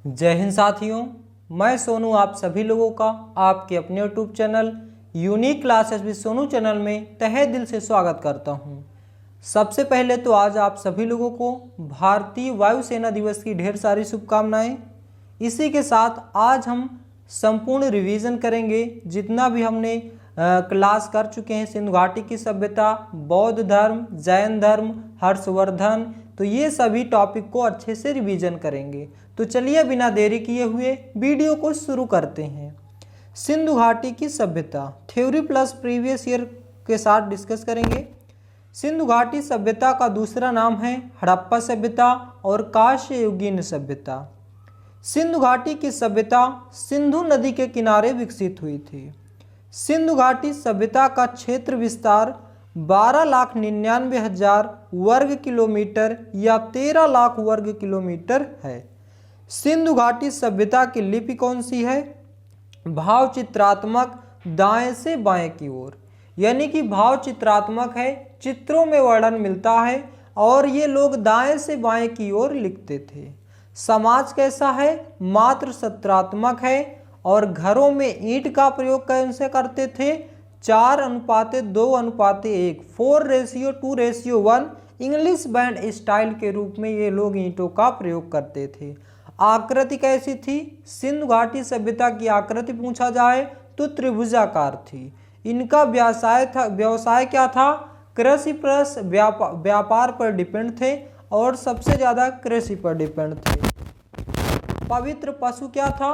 जय हिंद साथियों, मैं सोनू आप सभी लोगों का आपके अपने YouTube channel unique classes with Sonu channel में तहे दिल से स्वागत करता हूं। सबसे पहले तो आज आप सभी लोगों को भारतीय वायुसेना दिवस की ढेर सारी शुभकामनाएं। इसी के साथ आज हम संपूर्ण रिवीजन करेंगे जितना भी हमने क्लास कर चुके हैं। सिंधु घाटी की सभ्यता, बौद्ध धर्म, जैन धर्म, हर्षवर्धन, तो ये सभी टॉपिक को अच्छे से रिवीजन करेंगे। तो चलिए बिना देरी किए हुए वीडियो को शुरू करते हैं। सिंधु घाटी की सभ्यता थ्योरी प्लस प्रीवियस ईयर के साथ डिस्कस करेंगे। सिंधु घाटी सभ्यता का दूसरा नाम है हड़प्पा सभ्यता और कांस्य युगीन सभ्यता। सिंधु घाटी की सभ्यता सिंधु नदी के किनारे विकसित हुई थी। सिंधु घाटी सभ्यता का क्षेत्र विस्तार 12,99,000 वर्ग किलोमीटर या 13 लाख वर्ग किलोमीटर है। सिंधु घाटी सभ्यता की लिपि कौन सी है? भाव चित्रात्मक, दाएं से बाएं की ओर, यानी कि भाव चित्रात्मक है, चित्रों में वर्णन मिलता है और ये लोग दाएं से बाएं की ओर लिखते थे। समाज कैसा है? मात्र सत्रात्मक है और घरों में ईंट का प्रयोग कैसे करते थे? 4:2:1, 4:2:1 इंग्लिश बैंड स्टाइल के रूप में ये लोग ईंटों का प्रयोग करते थे। आकृति कैसी थी? सिंधु घाटी सभ्यता की आकृति पूछा जाए तो त्रिभुजाकार थी। इनका व्यवसाय क्या था? कृषि प्लस व्यापार पर डिपेंड थे और सबसे ज़्यादा कृषि पर डिपेंड थे। पवित्र पशु क्या था?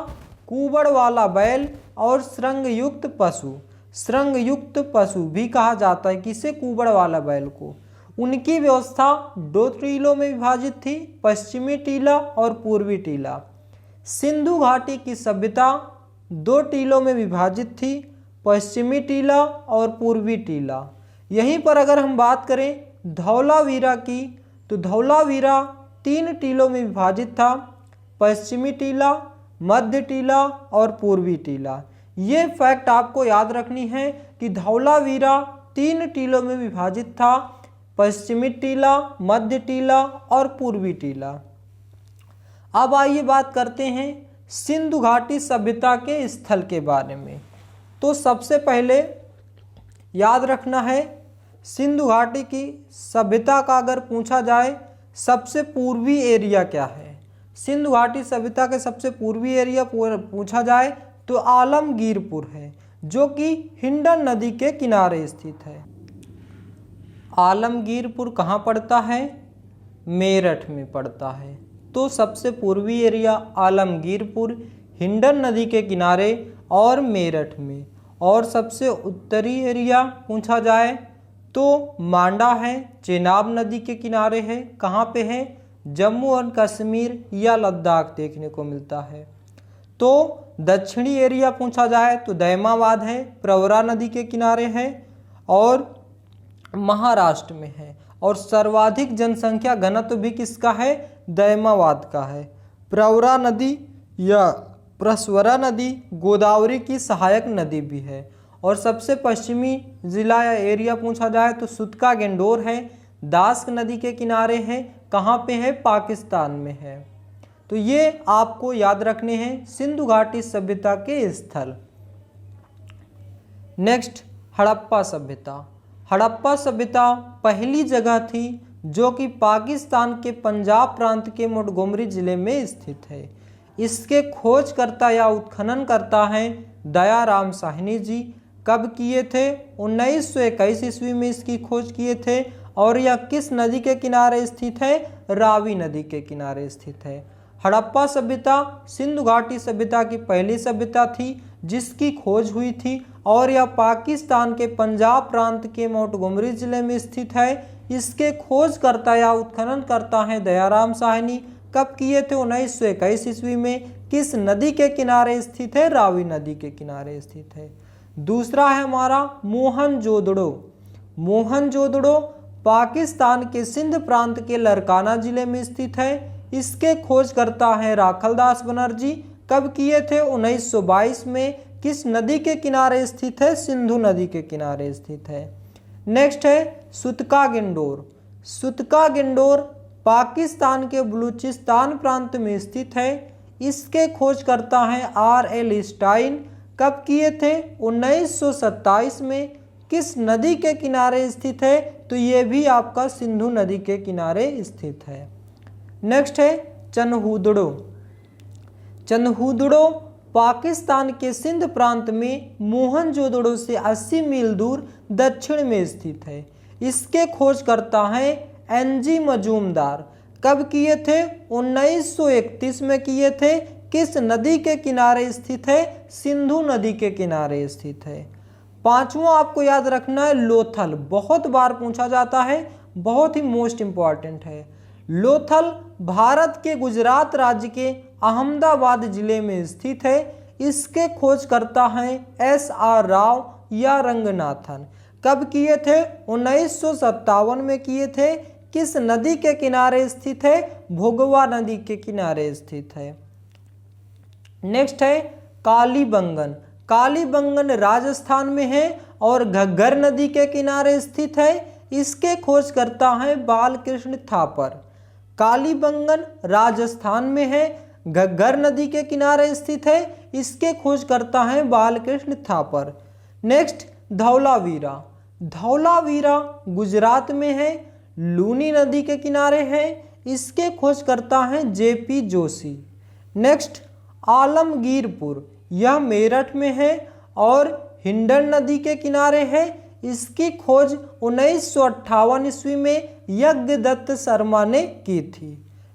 कुबड़ वाला बैल और श्रृंगयुक्त पशु। श्रृंगयुक्त पशु भी कहा जाता है किसे? कुबड़ वाला बैल को। उनकी व्यवस्था 2 टीलों में विभाजित थी, पश्चिमी टीला और पूर्वी टीला। सिंधु घाटी की सभ्यता 2 टीलों में विभाजित थी, पश्चिमी टीला और पूर्वी टीला। यहीं पर अगर हम बात करें धौलावीरा की, तो धौलावीरा 3 टीलों में विभाजित था, पश्चिमी टीला, मध्य टीला और पूर्वी टीला। ये फैक्ट आपको याद रखनी है कि धौलावीरा 3 टीलों में विभाजित था, पश्चिमी टीला, मध्य टीला और पूर्वी टीला। अब आइए बात करते हैं सिंधु घाटी सभ्यता के स्थल के बारे में। तो सबसे पहले याद रखना है सिंधु घाटी की सभ्यता का अगर पूछा जाए सबसे पूर्वी एरिया क्या है? सिंधु घाटी सभ्यता के सबसे पूर्वी एरिया पूछा जाए तो आलमगीरपुर है, जो कि हिंडन नदी के किनारे स्थित है। आलमगीरपुर कहाँ पड़ता है? मेरठ में पड़ता है। तो सबसे पूर्वी एरिया आलमगीरपुर, हिंडन नदी के किनारे और मेरठ में। और सबसे उत्तरी एरिया पूछा जाए तो मांडा है, चेनाब नदी के किनारे है। कहाँ पे है? जम्मू और कश्मीर या लद्दाख देखने को मिलता है। तो दक्षिणी एरिया पूछा जाए तो दैमाबाद है, प्रवरा नदी के किनारे है और महाराष्ट्र में है। और सर्वाधिक जनसंख्या घनत्व भी किसका है? दैमाबाद का है। प्रवरा नदी या प्रस्वरा नदी गोदावरी की सहायक नदी भी है। और सबसे पश्चिमी जिला या एरिया पूछा जाए तो सुतका गेंडोर है, दास्क नदी के किनारे है। कहाँ पे है? पाकिस्तान में है। तो ये आपको याद रखने हैं सिंधु घाटी सभ्यता के स्थल। नेक्स्ट, हड़प्पा सभ्यता। हड़प्पा सभ्यता पहली जगह थी जो कि पाकिस्तान के पंजाब प्रांत के मोंटगोमरी जिले में स्थित है। इसके खोजकर्ता या उत्खननकर्ता हैं दयाराम साहनी जी। कब किए थे? 1921 ईस्वी में इसकी खोज किए थे। और यह किस नदी के किनारे स्थित है? रावी नदी के किनारे स्थित है। हड़प्पा सभ्यता सिंधु घाटी सभ्यता की पहली सभ्यता थी जिसकी खोज हुई थी और यह पाकिस्तान के पंजाब प्रांत के मोंटगोमरी जिले में स्थित है। इसके खोजकर्ता या उत्खननकर्ता हैं दयाराम साहनी। कब किए थे? 1921 ईस्वी में। किस नदी के किनारे स्थित है? रावी नदी के किनारे स्थित है। दूसरा है हमारा मोहनजोदड़ो। मोहनजोदड़ो पाकिस्तान के सिंध प्रांत के लरकाना जिले में स्थित है। इसके खोजकर्ता हैं राखलदास बनर्जी। कब किए थे? 1922 में। किस नदी के किनारे स्थित है? सिंधु नदी के किनारे स्थित है। नेक्स्ट है सुतका गेंडोर। सुतका गेंडोर पाकिस्तान के बलूचिस्तान प्रांत में स्थित है। इसके खोजकर्ता हैं R.L. स्टाइन। कब किए थे? 1927 में। किस नदी के किनारे स्थित है? तो ये भी आपका सिंधु नदी के किनारे स्थित है। नेक्स्ट है चनहूदड़ो। चनहूदड़ो पाकिस्तान के सिंध प्रांत में मोहनजोदड़ो से 80 मील दूर दक्षिण में स्थित है। इसके खोजकर्ता हैं N.G. मजूमदार। कब किए थे? 1931 में किए थे। किस नदी के किनारे स्थित है? सिंधु नदी के किनारे स्थित है। पांचवा आपको याद रखना है लोथल, बहुत बार पूछा जाता है, बहुत ही मोस्ट इंपॉर्टेंट है। लोथल भारत के गुजरात राज्य के अहमदाबाद जिले में स्थित है। इसके खोजकर्ता हैं S.R. राव या रंगनाथन। कब किए थे? 1957 में किए थे। किस नदी के किनारे स्थित है? भोगवा नदी के किनारे स्थित है। नेक्स्ट है कालीबंगन। कालीबंगन राजस्थान में है और घग्गर नदी के किनारे स्थित है। इसके खोजकर्ता हैं बालकृष्ण थापर। कालीबंगन राजस्थान में है, घग्गर नदी के किनारे स्थित है। इसके खोजकर्ता हैं बालकृष्ण थापर। नेक्स्ट धौलावीरा। धौलावीरा गुजरात में है, लूनी नदी के किनारे है। इसके खोजकर्ता हैं J.P. जोशी। नेक्स्ट आलमगीरपुर, यह मेरठ में है और हिंडन नदी के किनारे है। इसकी खोज 1958 ईस्वी में यज्ञदत्त शर्मा ने की थी।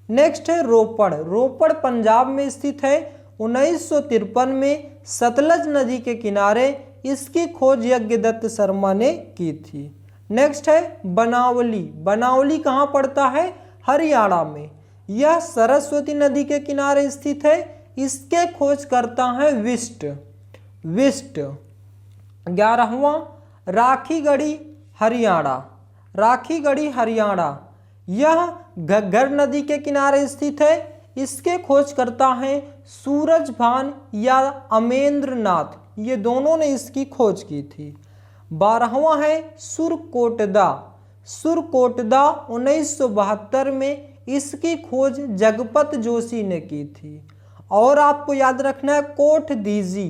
नेक्स्ट है रोपड़। रोपड़ पंजाब में स्थित है। 1953 में सतलज नदी के किनारे इसकी खोज यज्ञदत्त शर्मा ने की थी। नेक्स्ट है बनावली। बनावली कहाँ पड़ता है? हरियाणा में। यह सरस्वती नदी के किनारे स्थित है। इसके खोजकर्ता हैं विष्ट। 11वां राखीगढ़ी हरियाणा। राखीगढ़ी हरियाणा यह घग्गर नदी के किनारे स्थित है। इसके खोजकर्ता हैं सूरजभान या अमेंद्र नाथ, ये दोनों ने इसकी खोज की थी। 12वां है सुरकोटदा। सुरकोटदा 1972 में इसकी खोज जगपत जोशी ने की थी। और आपको याद रखना है कोठ दीजी।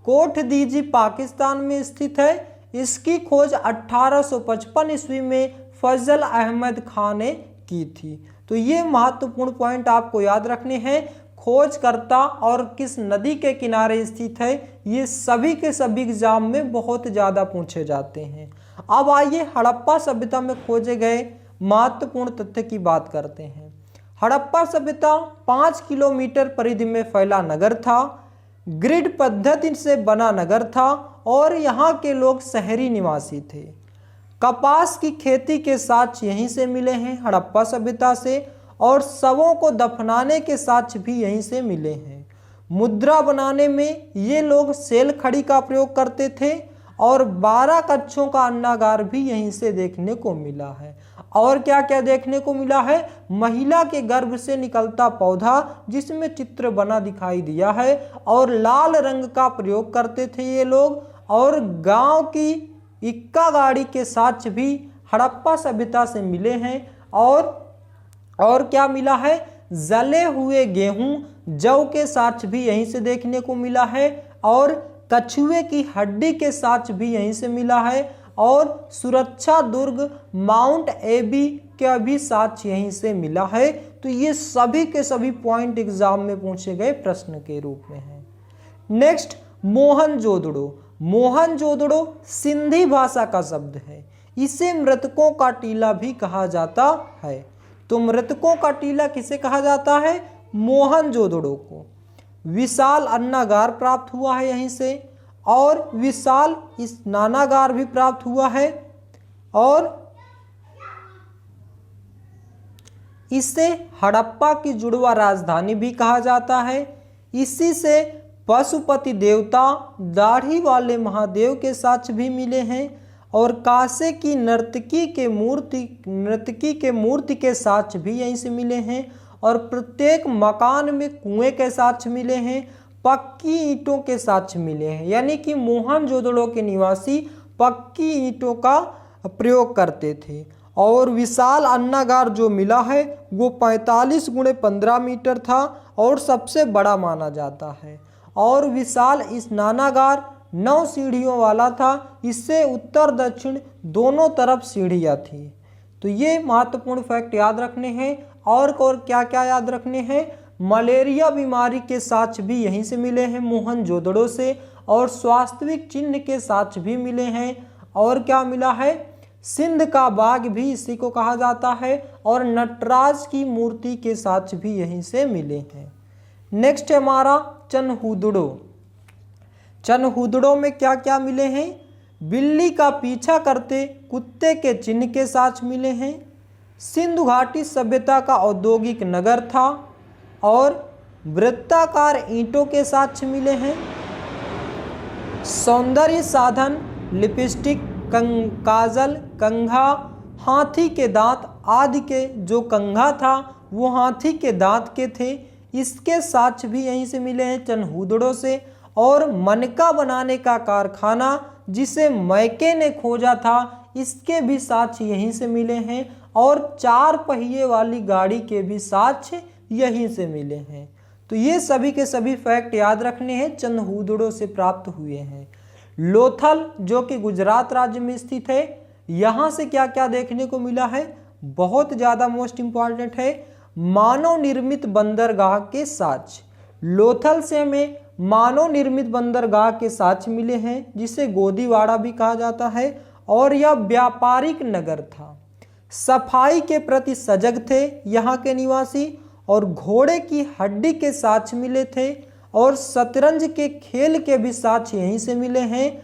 कोठ दीजी पाकिस्तान में स्थित है। इसकी खोज 1855 ईस्वी में फजल अहमद खान ने की थी। तो ये महत्वपूर्ण पॉइंट आपको याद रखने हैं। खोजकर्ता और किस नदी के किनारे स्थित है, ये सभी के सभी एग्जाम में बहुत ज़्यादा पूछे जाते हैं। अब आइए हड़प्पा सभ्यता में खोजे गए महत्वपूर्ण तथ्य की बात करते हैं। हड़प्पा सभ्यता 5 किलोमीटर परिधि में फैला नगर था। ग्रिड पद्धति से बना नगर था और यहाँ के लोग शहरी निवासी थे। कपास की खेती के साक्ष्य यहीं से मिले हैं हड़प्पा सभ्यता से, और शवों को दफनाने के साक्ष्य भी यहीं से मिले हैं। मुद्रा बनाने में ये लोग सेल खड़ी का प्रयोग करते थे और 12 कक्षों का अन्नागार भी यहीं से देखने को मिला है। और क्या क्या देखने को मिला है? महिला के गर्भ से निकलता पौधा जिसमें चित्र बना दिखाई दिया है, और लाल रंग का प्रयोग करते थे ये लोग। और गांव की इक्का गाड़ी के साक्ष्य भी हड़प्पा सभ्यता से मिले हैं। और क्या मिला है? जले हुए गेहूं जौ के साक्ष्य भी यहीं से देखने को मिला है, और कछुए की हड्डी के साक्ष्य भी यहीं से मिला है, और सुरक्षा दुर्ग माउंट एबी का भी साक्ष्य यहीं से मिला है। तो ये सभी के सभी पॉइंट एग्जाम में पूछे गए प्रश्न के रूप में हैं। नेक्स्ट मोहनजोदड़ो। मोहनजोदड़ो सिंधी भाषा का शब्द है। इसे मृतकों का टीला भी कहा जाता है। तो मृतकों का टीला किसे कहा जाता है? मोहनजोदड़ो को। विशाल अन्नागार प्राप्त हुआ है यहीं से, और विशाल स्नानागार भी प्राप्त हुआ है, और इसे हड़प्पा की जुड़वा राजधानी भी कहा जाता है। इसी से पशुपति देवता दाढ़ी वाले महादेव के साक्ष्य भी मिले हैं, और कासे की नर्तकी के मूर्ति के साक्ष्य भी यहीं से मिले हैं, और प्रत्येक मकान में कुएं के साक्ष्य मिले हैं, पक्की ईंटों के साक्ष्य मिले हैं। यानी कि मोहनजोदड़ो के निवासी पक्की ईंटों का प्रयोग करते थे। और विशाल अन्नागार जो मिला है वो 45 × 15 मीटर था और सबसे बड़ा माना जाता है। और विशाल स्नानागार 9 सीढ़ियों वाला था, इससे उत्तर दक्षिण दोनों तरफ सीढ़ियाँ थी। तो ये महत्वपूर्ण फैक्ट याद रखने हैं। और क्या क्या याद रखने हैं, मलेरिया बीमारी के साक्ष्य भी यहीं से मिले हैं मोहनजोदड़ो से, और स्वास्थ्यिक चिन्ह के साक्ष्य भी मिले हैं। और क्या मिला है, सिंध का बाग भी इसी को कहा जाता है, और नटराज की मूर्ति के साक्ष्य भी यहीं से मिले हैं। नेक्स्ट है हमारा चनहुदड़ो। चनहुदड़ो में क्या क्या मिले हैं, बिल्ली का पीछा करते कुत्ते के चिन्ह के साक्ष्य मिले हैं। सिंधु घाटी सभ्यता का औद्योगिक नगर था, और वृत्ताकार ईंटों के साक्ष्य मिले हैं। सौंदर्य साधन लिपस्टिक, काजल, कंघा, हाथी के दांत आदि के जो कंघा था वो हाथी के दांत के थे, इसके साक्ष्य भी यहीं से मिले हैं चनहुदड़ो से। और मनका बनाने का कारखाना जिसे मैके ने खोजा था, इसके भी साक्ष्य यहीं से मिले हैं। और 4 पहिए वाली गाड़ी के भी साक्ष्य यहीं से मिले हैं। तो ये सभी के सभी फैक्ट याद रखने हैं, चनहुदड़ो से प्राप्त हुए हैं। लोथल जो कि गुजरात राज्य में स्थित है, यहाँ से क्या क्या देखने को मिला है, बहुत ज़्यादा मोस्ट इम्पॉर्टेंट है, मानव निर्मित बंदरगाह के साक्ष्य। लोथल से हमें मानव निर्मित बंदरगाह के साक्ष्य मिले हैं, जिसे गोदीवाड़ा भी कहा जाता है, और यह व्यापारिक नगर था। सफाई के प्रति सजग थे यहाँ के निवासी, और घोड़े की हड्डी के साक्ष्य मिले थे, और शतरंज के खेल के भी साक्ष्य यहीं से मिले हैं।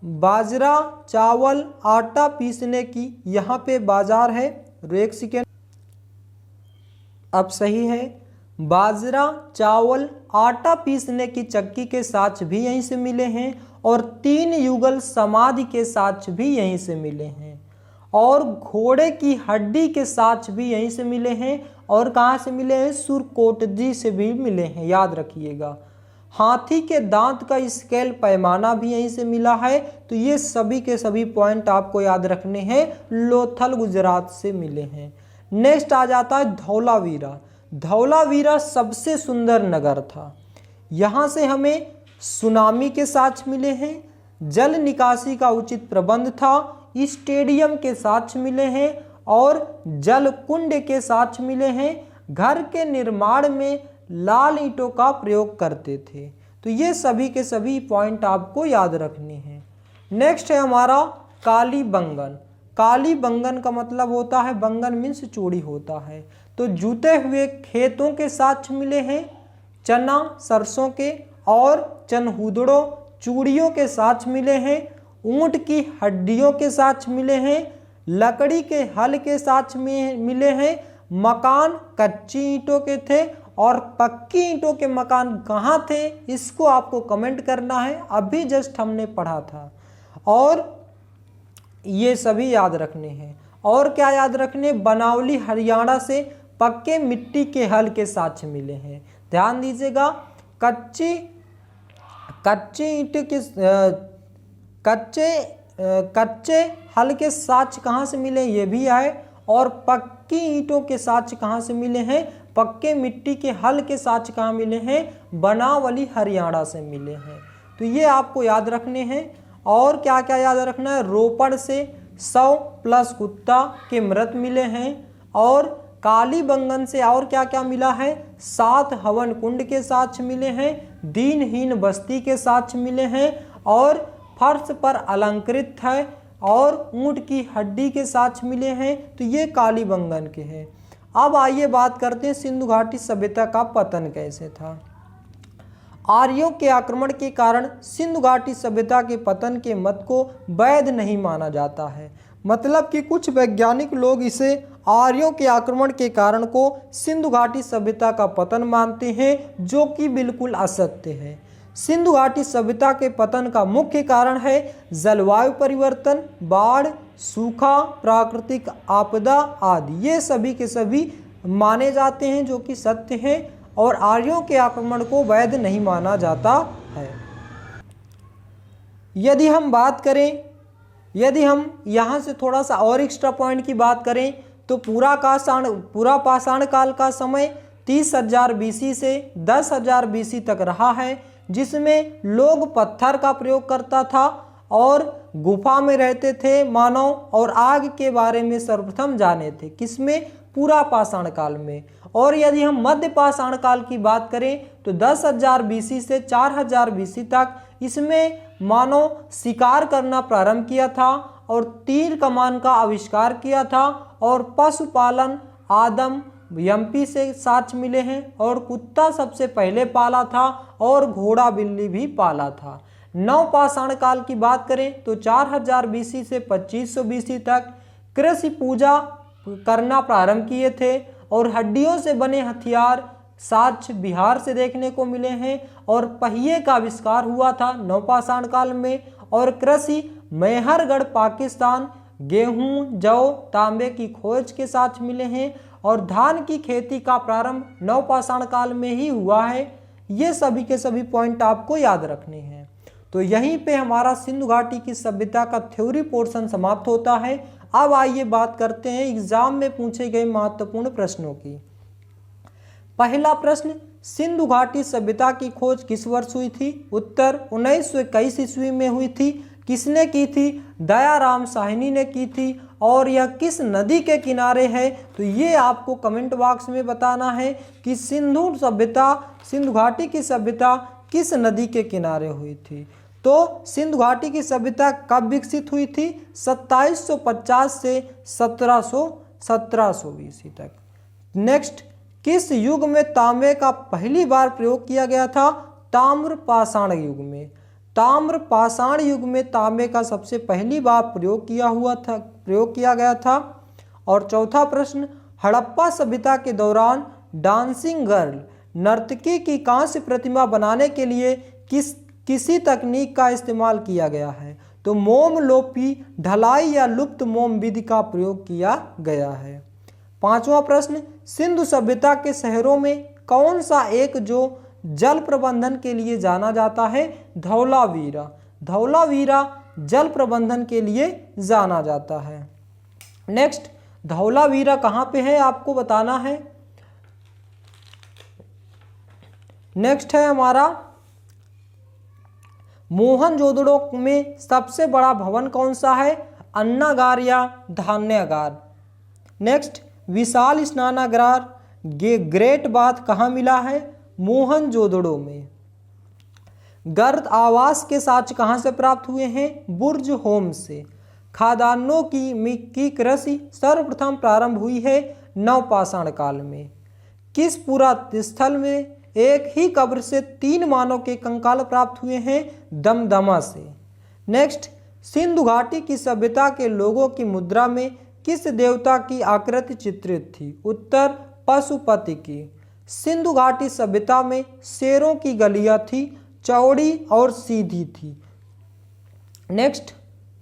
बाजरा, चावल, आटा पीसने की यहाँ पे बाजार है, एक सेकेंड, अब सही है, बाजरा, चावल, आटा पीसने की चक्की के साक्ष्य भी यहीं से मिले हैं, और 3 युगल समाधि के साक्ष्य भी यहीं से मिले हैं, और घोड़े की हड्डी के साक्ष्य भी यहीं से मिले हैं। और कहाँ से मिले हैं, सुरकोटजी से भी मिले हैं, याद रखिएगा। हाथी के दांत का स्केल पैमाना भी यहीं से मिला है। तो ये सभी के सभी पॉइंट आपको याद रखने हैं, लोथल गुजरात से मिले हैं। नेक्स्ट आ जाता है धौलावीरा। धौलावीरा सबसे सुंदर नगर था, यहाँ से हमें सुनामी के साक्ष्य मिले हैं, जल निकासी का उचित प्रबंध था, स्टेडियम के साक्ष्य मिले हैं, और जल कुंड के साक्ष्य मिले हैं। घर के निर्माण में लाल ईंटों का प्रयोग करते थे। तो ये सभी के सभी पॉइंट आपको याद रखने हैं। नेक्स्ट है हमारा कालीबंगन। कालीबंगन का मतलब होता है, बंगन मीन्स चूड़ी होता है। तो जुते हुए खेतों के साक्ष्य मिले हैं, चना सरसों के, और चनहुदड़ो चूड़ियों के साक्ष्य मिले हैं, ऊंट की हड्डियों के साक्ष्य मिले हैं, लकड़ी के हल के साक्ष्य मिले हैं, मकान कच्ची ईंटों के थे, और पक्की ईंटों के मकान कहाँ थे इसको आपको कमेंट करना है, अभी जस्ट हमने पढ़ा था। और ये सभी याद रखने हैं। और क्या याद रखने, बनावली हरियाणा से पक्के मिट्टी के हल के साक्ष्य मिले हैं। ध्यान दीजिएगा, कच्ची ईंट के कच्चे हल के साक्ष्य कहाँ से मिले, ये भी है। और पक्की ईंटों के साक्ष्य कहाँ से मिले हैं, पक्के मिट्टी के हल के साक्ष्य कहाँ मिले हैं, बनावली हरियाणा से मिले हैं। तो ये आपको याद रखने हैं। और क्या क्या याद रखना है, रोपड़ से 100+ कुत्ता के मृत मिले हैं। और कालीबंगन से और क्या क्या मिला है, 7 हवन कुंड के साक्ष्य मिले हैं, दीनहीन बस्ती के साक्ष्य मिले हैं, और फर्श पर अलंकृत है, और ऊंट की हड्डी के साक्ष्य मिले हैं। तो ये कालीबंगन के हैं। अब आइए बात करते हैं सिंधु घाटी सभ्यता का पतन कैसे था। आर्यों के आक्रमण के कारण सिंधु घाटी सभ्यता के पतन के मत को वैध नहीं माना जाता है। मतलब कि कुछ वैज्ञानिक लोग इसे आर्यों के आक्रमण के कारण को सिंधु घाटी सभ्यता का पतन मानते हैं, जो कि बिल्कुल असत्य है। सिंधु घाटी सभ्यता के पतन का मुख्य कारण है जलवायु परिवर्तन, बाढ़, सूखा, प्राकृतिक आपदा आदि। ये सभी के सभी माने जाते हैं, जो कि सत्य हैं, और आर्यों के आक्रमण को वैध नहीं माना जाता है। यदि हम बात करें यदि हम यहाँ से थोड़ा सा और एक्स्ट्रा पॉइंट की बात करें तो पूरा पाषाण काल का समय 30,000 BC से 10,000 BC तक रहा है, जिसमें लोग पत्थर का प्रयोग करता था और गुफा में रहते थे मानव, और आग के बारे में सर्वप्रथम जाने थे। किसमें? पूरा पाषाण काल में। और यदि हम मध्य पाषाण काल की बात करें तो 10,000 BC से 4,000 BC तक इसमें मानव शिकार करना प्रारंभ किया था और तीर कमान का आविष्कार किया था, और पशुपालन आदम यम्पी से साक्ष्य मिले हैं, और कुत्ता सबसे पहले पाला था और घोड़ा बिल्ली भी पाला था। नवपाषाण काल की बात करें तो 4000 BC से 2500 BC तक कृषि पूजा करना प्रारंभ किए थे, और हड्डियों से बने हथियार साक्ष्य बिहार से देखने को मिले हैं, और पहिए का आविष्कार हुआ था नवपाषाण काल में, और कृषि मेहरगढ़ पाकिस्तान गेहूं जौ तांबे की खोज के साथ मिले हैं, और धान की खेती का प्रारंभ नवपाषाण काल में ही हुआ है। ये सभी के सभी पॉइंट आपको याद रखने हैं। तो यहीं पे हमारा सिंधु घाटी की सभ्यता का थ्योरी पोर्शन समाप्त होता है। अब आइए बात करते हैं एग्जाम में पूछे गए महत्वपूर्ण प्रश्नों की। पहला प्रश्न, सिंधु घाटी सभ्यता की खोज किस वर्ष हुई थी? उत्तर 1921 ईस्वी में हुई थी। किसने की थी? दयाराम साहनी ने की थी। और यह किस नदी के किनारे है? तो ये आपको कमेंट बॉक्स में बताना है कि सिंधु घाटी की सभ्यता किस नदी के किनारे हुई थी। तो सिंधु घाटी की सभ्यता कब विकसित हुई थी? 2750 से 1700 BC तक। नेक्स्ट, किस युग में तांबे का पहली बार प्रयोग किया गया था? ताम्रपाषाण युग में। ताम्रपाषाण युग में तांबे का सबसे पहली बार प्रयोग किया गया था। और चौथा प्रश्न, हड़प्पा सभ्यता के दौरान डांसिंग गर्ल नर्तकी की कांस्य प्रतिमा बनाने के लिए किसी तकनीक का इस्तेमाल किया गया है? तो मोम लोपी ढलाई या लुप्त मोम विधि का प्रयोग किया गया है। पांचवा प्रश्न, सिंधु सभ्यता के शहरों में कौन सा एक जो जल प्रबंधन के लिए जाना जाता है? धौलावीरा। धौलावीरा जल प्रबंधन के लिए जाना जाता है। नेक्स्ट, धौलावीरा कहाँ पे है आपको बताना है। नेक्स्ट है हमारा मोहनजोदड़ो में सबसे बड़ा भवन कौन सा है? अन्नागार या धान्यागार। नेक्स्ट, विशाल स्नानागार ग्रेट बाथ कहाँ मिला है? मोहनजोदड़ो में। गर्द आवास के साक्ष्य कहाँ से प्राप्त हुए हैं? बुर्ज होम से। खादानों की कृषि सर्वप्रथम प्रारंभ हुई है नवपाषाण काल में। किस पुरास्थल में एक ही कब्र से 3 मानव के कंकाल प्राप्त हुए हैं? दमदमा से। नेक्स्ट, सिंधु घाटी की सभ्यता के लोगों की मुद्रा में किस देवता की आकृति चित्रित थी? उत्तर पशुपति की। सिंधु घाटी सभ्यता में शेरों की गलियां थी, चौड़ी और सीधी थी। नेक्स्ट,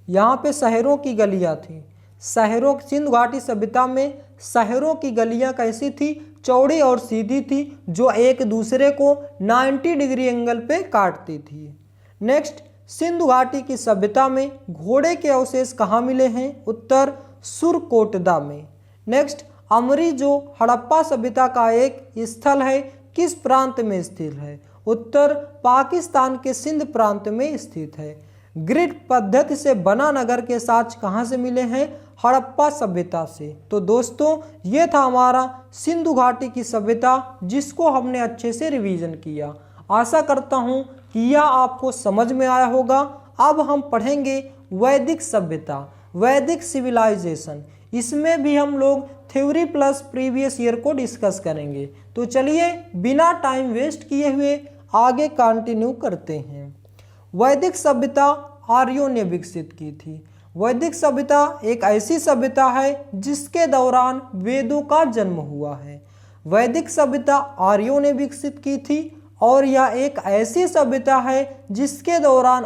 यहाँ पे शहरों की गलियां थी। सिंधु घाटी सभ्यता में शहरों की गलियां कैसी थी? चौड़ी और सीधी थी, जो एक दूसरे को 90 डिग्री एंगल पे काटती थी। नेक्स्ट, सिंधु घाटी की सभ्यता में घोड़े के अवशेष कहाँ मिले हैं? उत्तर सुरकोटदा में। नेक्स्ट, अमरी जो हड़प्पा सभ्यता का एक स्थल है, किस प्रांत में स्थित है? उत्तर पाकिस्तान के सिंध प्रांत में स्थित है। ग्रिड पद्धति से बना नगर के साक्ष्य कहाँ से मिले हैं? हड़प्पा सभ्यता से। तो दोस्तों, ये था हमारा सिंधु घाटी की सभ्यता, जिसको हमने अच्छे से रिवीजन किया। आशा करता हूँ कि यह आपको समझ में आया होगा। अब हम पढ़ेंगे वैदिक सभ्यता, वैदिक सिविलाइजेशन। इसमें भी हम लोग थ्योरी प्लस प्रीवियस ईयर को डिस्कस करेंगे। तो चलिए बिना टाइम वेस्ट किए हुए आगे कंटिन्यू करते हैं। वैदिक सभ्यता आर्यों ने विकसित की थी। वैदिक सभ्यता एक ऐसी सभ्यता है जिसके दौरान वेदों का जन्म हुआ है। वैदिक सभ्यता आर्यों ने विकसित की थी, और यह एक ऐसी सभ्यता है जिसके दौरान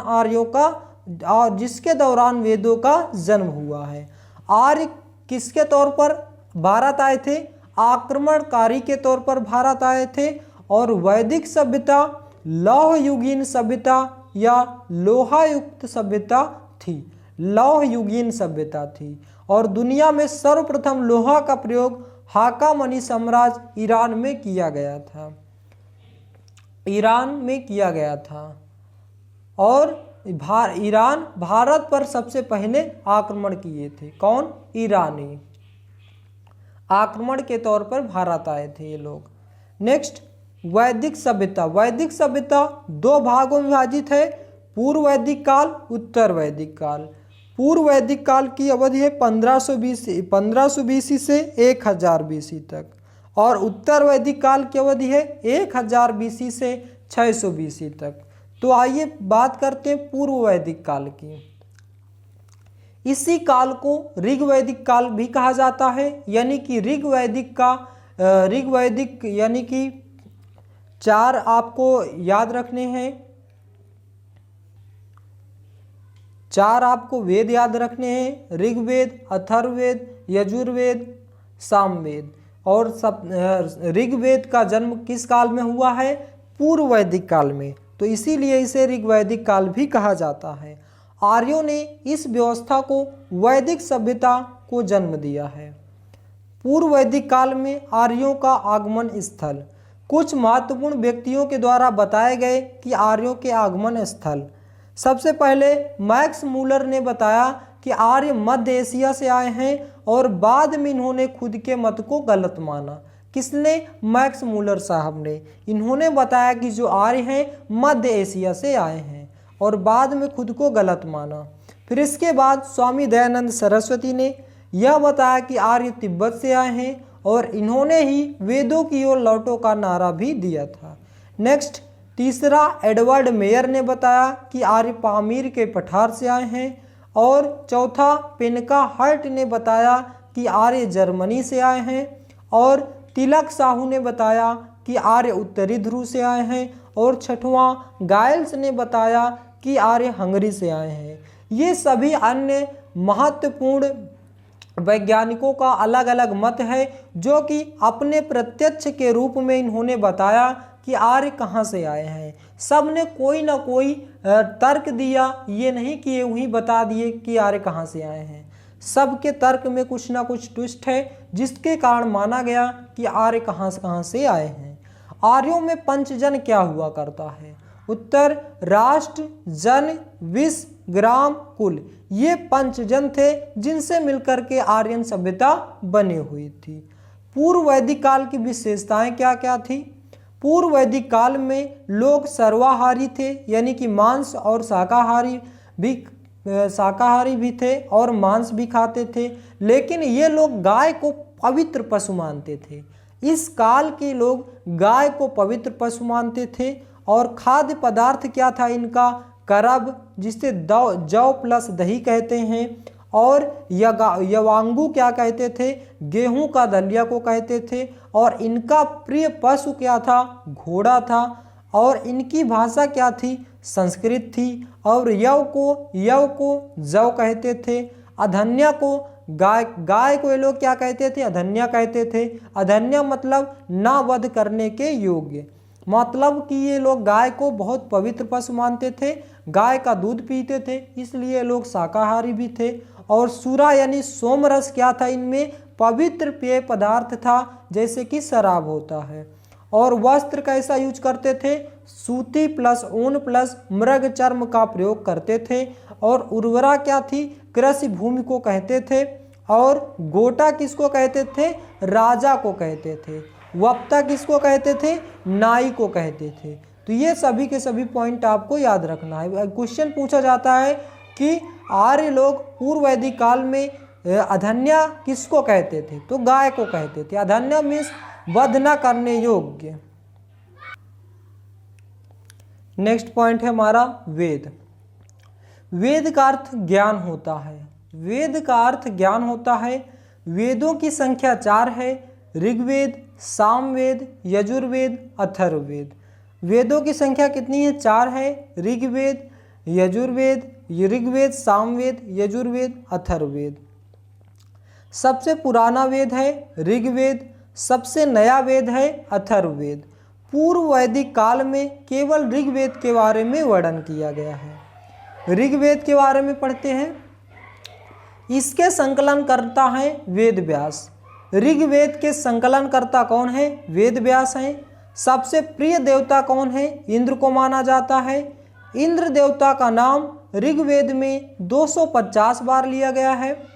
वेदों का जन्म हुआ है। आर्य किसके तौर पर भारत आए थे? आक्रमणकारी के तौर पर भारत आए थे। और वैदिक सभ्यता लौह युगीन सभ्यता या लोहायुक्त सभ्यता थी। लौह युगीन सभ्यता थी और दुनिया में सर्वप्रथम लोहा का प्रयोग हाकामनी साम्राज्य ईरान में किया गया था। और ईरान भारत पर सबसे पहले आक्रमण किए थे। कौन? ईरानी आक्रमण के तौर पर भारत आए थे ये लोग। नेक्स्ट, वैदिक सभ्यता। वैदिक सभ्यता दो भागों में विभाजित है, पूर्व वैदिक काल, उत्तर वैदिक काल। पूर्व वैदिक काल की अवधि है 1500 BC से 1000 BC तक और उत्तर वैदिक काल की अवधि है 1000 BC से 600 BC तक। तो आइए बात करते हैं पूर्व वैदिक काल की। इसी काल को ऋग्वैदिक काल भी कहा जाता है, यानी कि ऋग्वैदिक यानी कि 4 आपको याद रखने हैं, 4 आपको वेद याद रखने हैं, ऋग्वेद, अथर्ववेद, यजुर्वेद, सामवेद। और सब ऋग्वेद का जन्म किस काल में हुआ है? पूर्व वैदिक काल में, तो इसीलिए इसे ऋग्वैदिक काल भी कहा जाता है। आर्यों ने इस व्यवस्था को वैदिक सभ्यता को जन्म दिया है। पूर्व वैदिक काल में आर्यों का आगमन स्थल। कुछ महत्वपूर्ण व्यक्तियों के द्वारा बताए गए कि आर्यों के आगमन स्थल। सबसे पहले मैक्स मूलर ने बताया कि आर्य मध्य एशिया से आए हैं और बाद में इन्होंने खुद के मत को गलत माना। किसने? मैक्स मूलर साहब ने। इन्होंने बताया कि जो आर्य हैं मध्य एशिया से आए हैं और बाद में खुद को गलत माना। फिर इसके बाद स्वामी दयानंद सरस्वती ने यह बताया कि आर्य तिब्बत से आए हैं और इन्होंने ही वेदों की ओर लौटो का नारा भी दिया था। नेक्स्ट, तीसरा एडवर्ड मेयर ने बताया कि आर्य पामीर के पठार से आए हैं। और चौथा पेनका हर्ट ने बताया कि आर्य जर्मनी से आए हैं। और तिलक साहू ने बताया कि आर्य उत्तरी ध्रुव से आए हैं। और छठवां गाइल्स ने बताया कि आर्य हंगरी से आए हैं। ये सभी अन्य महत्वपूर्ण वैज्ञानिकों का अलग अलग मत है जो कि अपने प्रत्यक्ष के रूप में इन्होंने बताया कि आर्य कहाँ से आए हैं। सब ने कोई ना कोई तर्क दिया, ये नहीं कि ये वही बता दिए कि आर्य कहाँ से आए हैं। सबके तर्क में कुछ ना कुछ ट्विस्ट है जिसके कारण माना गया कि आर्य कहाँ से आए हैं। आर्यों में पंचजन क्या हुआ करता है? उत्तर, राष्ट्र, जन, विश्व, ग्राम, कुल। ये पंचजन थे जिनसे मिलकर के आर्यन सभ्यता बनी हुई थी। पूर्व वैदिक काल की विशेषताएं क्या क्या थी? पूर्व वैदिक काल में लोग सर्वाहारी थे, यानी कि मांस और शाकाहारी भी थे और मांस भी खाते थे, लेकिन ये लोग गाय को पवित्र पशु मानते थे। इस काल के लोग गाय को पवित्र पशु मानते थे। और खाद्य पदार्थ क्या था इनका? करब, जिसे जौ प्लस दही कहते हैं। और यवांगू क्या कहते थे? गेहूं का दलिया को कहते थे। और इनका प्रिय पशु क्या था? घोड़ा था। और इनकी भाषा क्या थी? संस्कृत थी। और यव को जौ कहते थे। अधन्या को गाय को ये लोग क्या कहते थे? अधन्या कहते थे। अधन्या मतलब ना वध करने के योग्य, मतलब कि ये लोग गाय को बहुत पवित्र पशु मानते थे, गाय का दूध पीते थे, इसलिए लोग शाकाहारी भी थे। और सूरा यानी सोमरस क्या था? इनमें पवित्र पेय पदार्थ था, जैसे कि शराब होता है। और वस्त्र कैसा यूज करते थे? सूती प्लस ऊन प्लस मृग चर्म का प्रयोग करते थे। और उर्वरा क्या थी? कृषि भूमि को कहते थे। और गोटा किसको कहते थे? राजा को कहते थे। वप्ता किसको कहते थे? नाई को कहते थे। तो ये सभी के सभी पॉइंट आपको याद रखना है। क्वेश्चन पूछा जाता है कि आर्य लोग पूर्व वैदिक काल में अधन्या किसको कहते थे? तो गाय को कहते थे। अधन्या मीन्स वध न करने योग्य। नेक्स्ट पॉइंट है हमारा वेद। वेद का अर्थ ज्ञान होता है। वेद का अर्थ ज्ञान होता है। वेदों की संख्या 4 है, ऋग्वेद, सामवेद, यजुर्वेद, अथर्ववेद। वेदों की संख्या कितनी है? 4 है। ऋग्वेद, सामवेद, यजुर्वेद, अथर्ववेद। सबसे पुराना वेद है ऋग्वेद, सबसे नया वेद है अथर्ववेद। पूर्व वैदिक काल में केवल ऋग्वेद के बारे में वर्णन किया गया है। ऋग्वेद के बारे में पढ़ते हैं। इसके संकलनकर्ता हैं वेद व्यास। ऋग्वेद के संकलनकर्ता कौन है? वेद व्यास हैं। सबसे प्रिय देवता कौन है? इंद्र को माना जाता है। इंद्र देवता का नाम ऋग्वेद में 250 बार लिया गया है।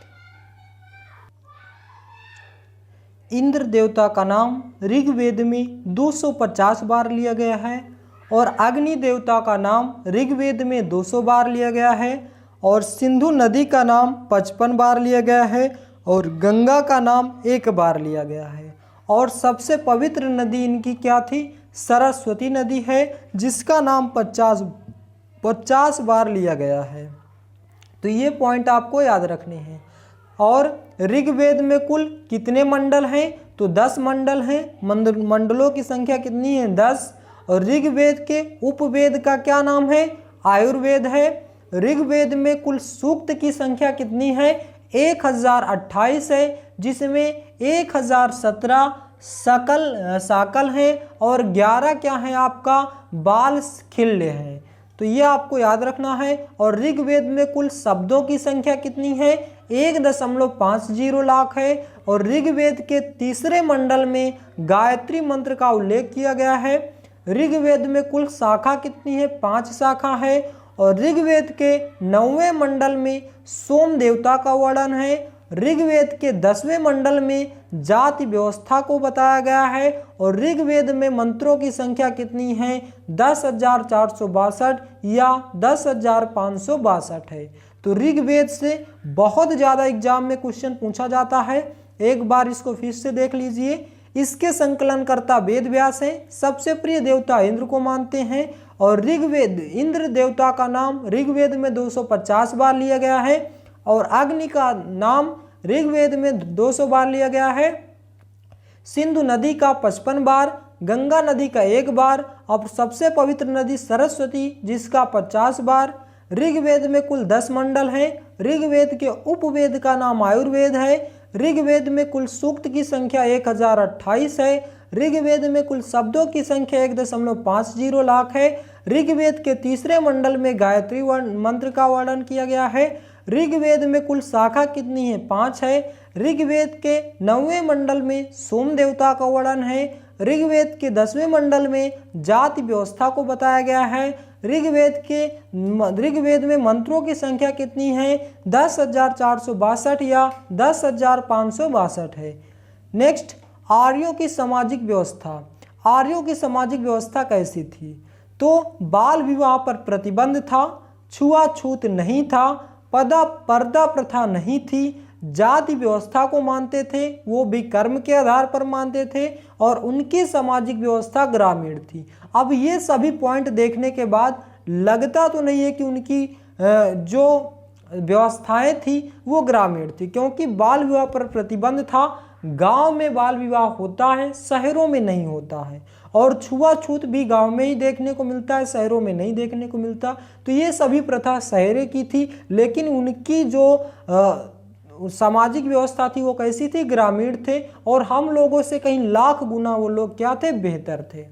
इंद्र देवता का नाम ऋग्वेद में 250 बार लिया गया है और अग्नि देवता का नाम ऋग्वेद में 200 बार लिया गया है और सिंधु नदी का नाम 55 बार लिया गया है और गंगा का नाम 1 बार लिया गया है और सबसे पवित्र नदी इनकी क्या थी? सरस्वती नदी है, जिसका नाम 50 बार लिया गया है। तो ये पॉइंट आपको याद रखने हैं। और ऋग्वेद में कुल कितने मंडल हैं? तो 10 मंडल हैं। मंडलों की संख्या कितनी है? 10। और ऋग्वेद के उपवेद का क्या नाम है? आयुर्वेद है। ऋग्वेद में कुल सूक्त की संख्या कितनी है? 1028 है, जिसमें 1017 साकल हैं और 11 क्या है आपका? बाल खिल्य हैं। तो ये आपको याद रखना है। और ऋग्वेद में कुल शब्दों की संख्या कितनी है? 1.50 लाख है। और ऋग्वेद के तीसरे मंडल में गायत्री मंत्र का उल्लेख किया गया है। ऋग्वेद में कुल शाखा कितनी है? 5 शाखा है। और ऋग्वेद के 9वें मंडल में सोम देवता का वर्णन है। ऋग्वेद के 10वें मंडल में जाति व्यवस्था को बताया गया है। और ऋग्वेद में मंत्रों की संख्या कितनी है? 10,462 या 10,562 है। तो ऋग्वेद से बहुत ज़्यादा एग्जाम में क्वेश्चन पूछा जाता है। एक बार इसको फिर से देख लीजिए। इसके संकलनकर्ता वेद व्यास हैं। सबसे प्रिय देवता इंद्र को मानते हैं। और ऋग्वेद इंद्र देवता का नाम ऋग्वेद में 250 बार लिया गया है और अग्नि का नाम ऋग्वेद में 200 बार लिया गया है। सिंधु नदी का 55 बार, गंगा नदी का 1 बार और सबसे पवित्र नदी सरस्वती जिसका 50 बार। ऋग्वेद में कुल 10 मंडल हैं। ऋग्वेद के उपवेद का नाम आयुर्वेद है। ऋग्वेद में कुल सूक्त की संख्या 1028 है। ऋग्वेद में कुल शब्दों की संख्या 1.50 लाख है। ऋग्वेद के तीसरे मंडल में गायत्री मंत्र का वर्णन किया गया है। ऋग्वेद में कुल शाखा कितनी है? 5 है। ऋग्वेद के 9वें मंडल में सोम देवता का वर्णन है। ऋग्वेद के 10वें मंडल में जाति व्यवस्था को बताया गया है। ऋग्वेद में मंत्रों की संख्या कितनी है? 10,462 या 10,562 है। नेक्स्ट, आर्यों की सामाजिक व्यवस्था। आर्यों की सामाजिक व्यवस्था कैसी थी? तो बाल विवाह पर प्रतिबंध था, छुआछूत नहीं था, पर्दा प्रथा नहीं थी, जाति व्यवस्था को मानते थे, वो भी कर्म के आधार पर मानते थे और उनकी सामाजिक व्यवस्था ग्रामीण थी। अब ये सभी पॉइंट देखने के बाद लगता तो नहीं है कि उनकी जो व्यवस्थाएं थी वो ग्रामीण थी, क्योंकि बाल विवाह पर प्रतिबंध था। गांव में बाल विवाह होता है, शहरों में नहीं होता है। और छुआछूत भी गांव में ही देखने को मिलता है, शहरों में नहीं देखने को मिलता। तो ये सभी प्रथा शहरे की थी, लेकिन उनकी जो सामाजिक व्यवस्था थी वो कैसी थी? ग्रामीण थे। और हम लोगों से कहीं लाख गुना वो लोग क्या थे? बेहतर थे।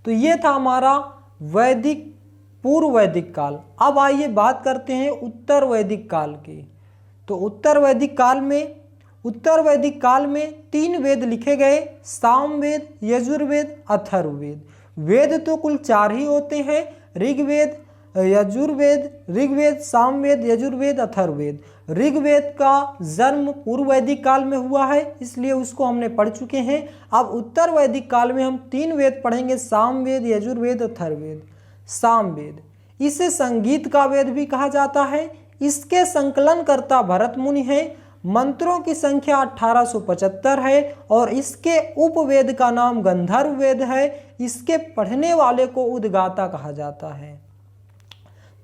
तो ये था हमारा वैदिक पूर्व वैदिक काल। अब आइए बात करते हैं उत्तर वैदिक काल की। तो उत्तर वैदिक काल में 3 वेद लिखे गए, सामवेद, यजुर्वेद, अथर्ववेद। वेद तो कुल 4 ही होते हैं, ऋग्वेद, सामवेद, यजुर्वेद, अथर्ववेद। ऋग्वेद का जन्म पूर्व वैदिक काल में हुआ है, इसलिए उसको हमने पढ़ चुके हैं। अब उत्तर वैदिक काल में हम 3 वेद पढ़ेंगे, सामवेद, यजुर्वेद, अथर्ववेद। सामवेद, इसे संगीत का वेद भी कहा जाता है। इसके संकलनकर्ता भरत मुनि हैं। मंत्रों की संख्या 1875 है और इसके उपवेद का नाम गंधर्व वेद है। इसके पढ़ने वाले को उद्गाता कहा जाता है।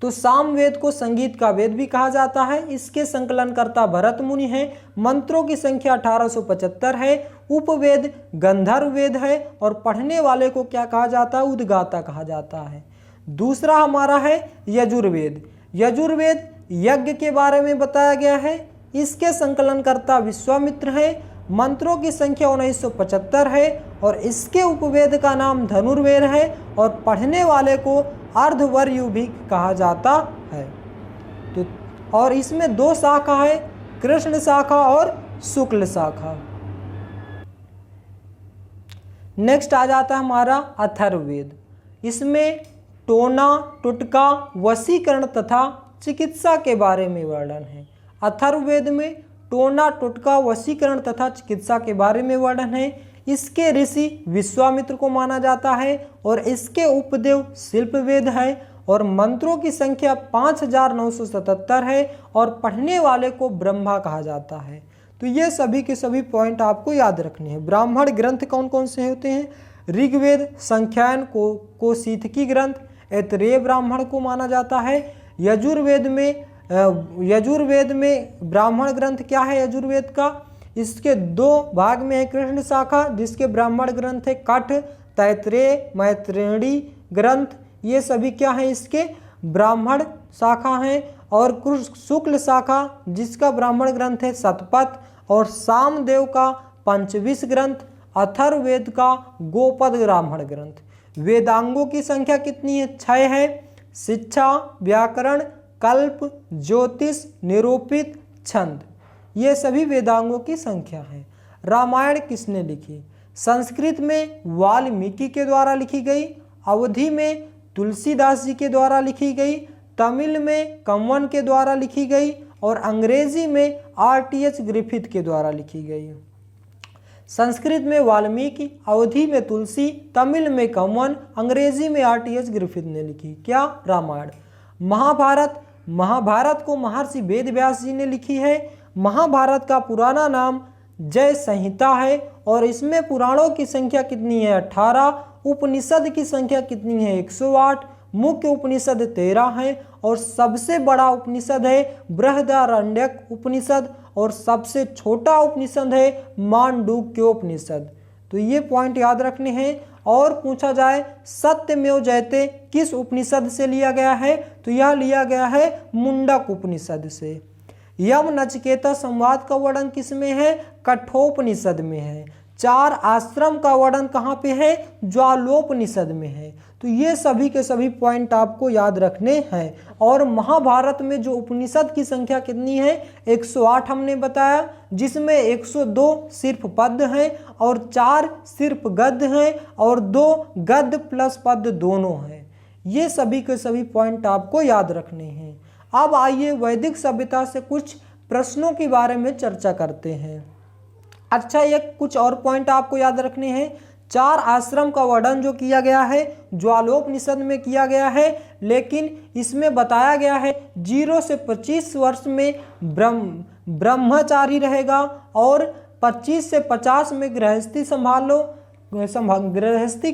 तो सामवेद को संगीत का वेद भी कहा जाता है। इसके संकलनकर्ता भरत मुनि हैं। मंत्रों की संख्या 1875 है। उपवेद गंधर्व वेद है और पढ़ने वाले को क्या कहा जाता है? उद्गाता कहा जाता है। दूसरा हमारा है यजुर्वेद। यजुर्वेद यज्ञ के बारे में बताया गया है। इसके संकलनकर्ता विश्वामित्र हैं। मंत्रों की संख्या 1975 है और इसके उपवेद का नाम धनुर्वेद है और पढ़ने वाले को अर्धवर्यु भी कहा जाता है। तो और इसमें 2 शाखा है, कृष्ण शाखा और शुक्ल शाखा। नेक्स्ट आ जाता है हमारा अथर्ववेद। इसमें टोना, टुटका, वशीकरण तथा चिकित्सा के बारे में वर्णन है। अथर्ववेद में टोना, टुटका, वशीकरण तथा चिकित्सा के बारे में वर्णन है। इसके ऋषि विश्वामित्र को माना जाता है और इसके उपदेव शिल्पवेद है और मंत्रों की संख्या 5977 है और पढ़ने वाले को ब्रह्मा कहा जाता है। तो ये सभी के सभी पॉइंट आपको याद रखने हैं। ब्राह्मण ग्रंथ कौन कौन से होते हैं? ऋग्वेद, संख्यायन को शीतकी ग्रंथ, ऐतरेय ब्राह्मण को माना जाता है। यजुर्वेद में ब्राह्मण ग्रंथ क्या है यजुर्वेद का? इसके 2 भाग में है कृष्ण शाखा, जिसके ब्राह्मण ग्रंथ है कठ, तैत्रेय, मैत्रेयी ग्रंथ। ये सभी क्या है? इसके ब्राह्मण शाखा हैं। और शुक्ल शाखा जिसका ब्राह्मण ग्रंथ है शतपथ और सामदेव का पंचविश ग्रंथ, अथर्ववेद का गोपद ब्राह्मण ग्रंथ। वेदांगों की संख्या कितनी है? 6 है। शिक्षा, व्याकरण, कल्प, ज्योतिष, निरूपित, छंद, ये सभी वेदांगों की संख्या है। रामायण किसने लिखी? संस्कृत में वाल्मीकि के द्वारा लिखी गई, अवधी में तुलसीदास जी के द्वारा लिखी गई, तमिल में कंवन के द्वारा लिखी गई और अंग्रेजी में आर.टी.एच. ग्रिफिथ के द्वारा लिखी गई। संस्कृत में वाल्मीकि, अवधी में तुलसी, तमिल में कंवन, अंग्रेजी में आर.टी.एच. ग्रिफिथ ने लिखी। क्या? रामायण। महाभारत को महर्षि वेद व्यास जी ने लिखी है। महाभारत का पुराना नाम जय संहिता है और इसमें पुराणों की संख्या कितनी है? 18। उपनिषद की संख्या कितनी है? 108। मुख्य उपनिषद 13 है और सबसे बड़ा उपनिषद है बृहदारण्यक उपनिषद और सबसे छोटा उपनिषद है मांडूक्योपनिषद। तो ये पॉइंट याद रखने हैं। और पूछा जाए सत्यमेव जयते किस उपनिषद से लिया गया है? तो यह लिया गया है मुंडक उपनिषद से। यम नचिकेता संवाद का वर्णन किसमें है? कठोपनिषद में है। 4 आश्रम का वर्णन कहाँ पे है? ज्वालोपनिषद में है। तो ये सभी के सभी पॉइंट आपको याद रखने हैं। और महाभारत में जो उपनिषद की संख्या कितनी है? 108 हमने बताया, जिसमें 102 सिर्फ पद्य हैं और 4 सिर्फ गद्य हैं और 2 गद्य प्लस पद्य दोनों हैं। ये सभी के सभी पॉइंट आपको याद रखने हैं। अब आइए वैदिक सभ्यता से कुछ प्रश्नों के बारे में चर्चा करते हैं। अच्छा, ये कुछ और पॉइंट आपको याद रखने हैं। 4 आश्रम का वर्णन जो किया गया है ज्वालोपनिषद में किया गया है, लेकिन इसमें बताया गया है 0 से 25 वर्ष में ब्रह्मचारी रहेगा और 25 से 50 में गृहस्थी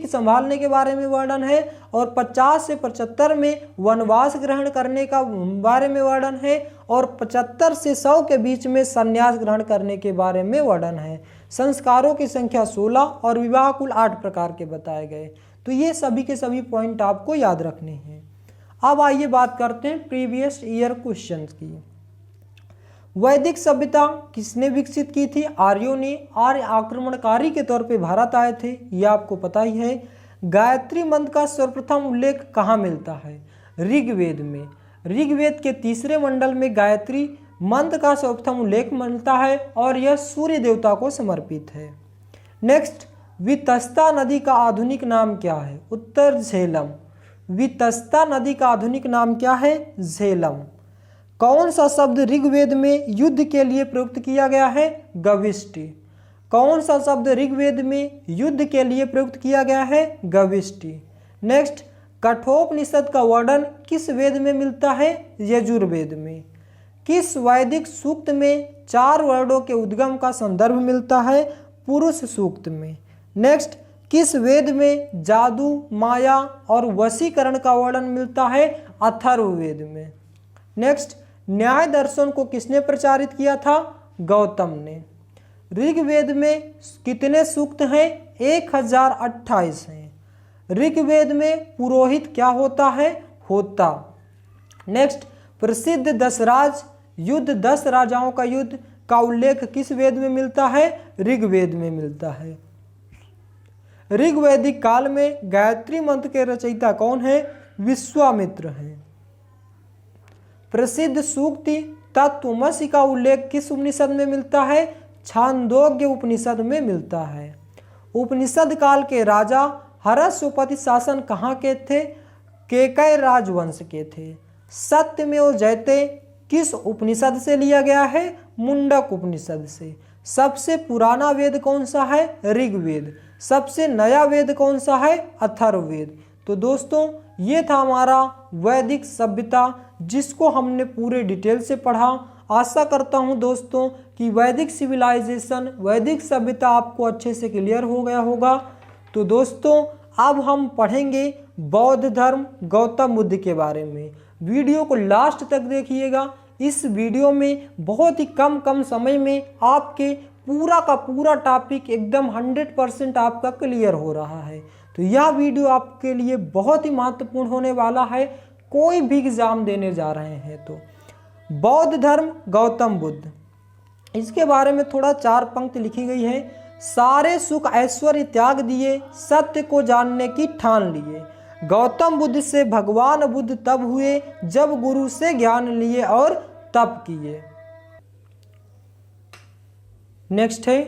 संभालने के बारे में वर्णन है और 50 से 75 में वनवास ग्रहण करने का बारे में वर्णन है और 75 से 100 के बीच में संन्यास ग्रहण करने के बारे में वर्णन है। संस्कारों की संख्या 16 और विवाह कुल 8 प्रकार के बताए गए। तो ये सभी के सभी पॉइंट आपको याद रखने हैं। अब आइए बात करते हैं प्रीवियस ईयर क्वेश्चंस की। वैदिक सभ्यता किसने विकसित की थी? आर्यों ने। आर्य आक्रमणकारी के तौर पे भारत आए थे, ये आपको पता ही है। गायत्री मंत्र का सर्वप्रथम उल्लेख कहाँ मिलता है? ऋग्वेद में। ऋग्वेद के 3रे मंडल में गायत्री मंत्र का सर्वप्रथम उल्लेख मिलता है और यह सूर्य देवता को समर्पित है। नेक्स्ट, वितस्ता नदी का आधुनिक नाम क्या है? उत्तर झेलम। वितस्ता नदी का आधुनिक नाम क्या है? झेलम। कौन सा शब्द ऋग्वेद में युद्ध के लिए प्रयुक्त किया गया है? गविष्टि। कौन सा शब्द ऋग्वेद में युद्ध के लिए प्रयुक्त किया गया है? गविष्टि। नेक्स्ट, कठोपनिषद का वर्णन किस वेद में मिलता है? यजुर्वेद में। किस वैदिक सूक्त में 4 वर्णों के उद्गम का संदर्भ मिलता है? पुरुष सूक्त में। नेक्स्ट, किस वेद में जादू, माया और वशीकरण का वर्णन मिलता है? अथर्ववेद में। नेक्स्ट, न्याय दर्शन को किसने प्रचारित किया था? गौतम ने। ऋग्वेद में कितने सूक्त हैं? 1028 हैं। ऋग्वेद में पुरोहित क्या होता है? होता। नेक्स्ट, प्रसिद्ध दशराज युद्ध, 10 राजाओं का युद्ध का उल्लेख किस वेद में मिलता है? ऋग्वेद में मिलता है। ऋग्वैदिक काल में गायत्री मंत्र के रचयिता कौन है? विश्वामित्र हैं। प्रसिद्ध सूक्ति तत्त्वमसि का उल्लेख किस उपनिषद में मिलता है? छांदोग्य उपनिषद में मिलता है। उपनिषद काल के राजा हर्षोपति शासन कहाँ के थे? केकय राजवंश के थे। सत्यमेव जयते किस उपनिषद से लिया गया है? मुंडक उपनिषद से। सबसे पुराना वेद कौन सा है? ऋग्वेद। सबसे नया वेद कौन सा है? अथर्ववेद। तो दोस्तों ये था हमारा वैदिक सभ्यता, जिसको हमने पूरे डिटेल से पढ़ा। आशा करता हूँ दोस्तों कि वैदिक सिविलाइजेशन, वैदिक सभ्यता आपको अच्छे से क्लियर हो गया होगा। तो दोस्तों अब हम पढ़ेंगे बौद्ध धर्म, गौतम बुद्ध के बारे में। वीडियो को लास्ट तक देखिएगा। इस वीडियो में बहुत ही कम समय में आपके पूरा का पूरा टॉपिक एकदम 100% आपका क्लियर हो रहा है। तो यह वीडियो आपके लिए बहुत ही महत्वपूर्ण होने वाला है, कोई भी एग्जाम देने जा रहे हैं तो। बौद्ध धर्म, गौतम बुद्ध, इसके बारे में थोड़ा 4 पंक्ति लिखी गई है। सारे सुख ऐश्वर्य त्याग दिए, सत्य को जानने की ठान लिए। गौतम बुद्ध से भगवान बुद्ध तब हुए जब गुरु से ज्ञान लिए और तप किए। नेक्स्ट है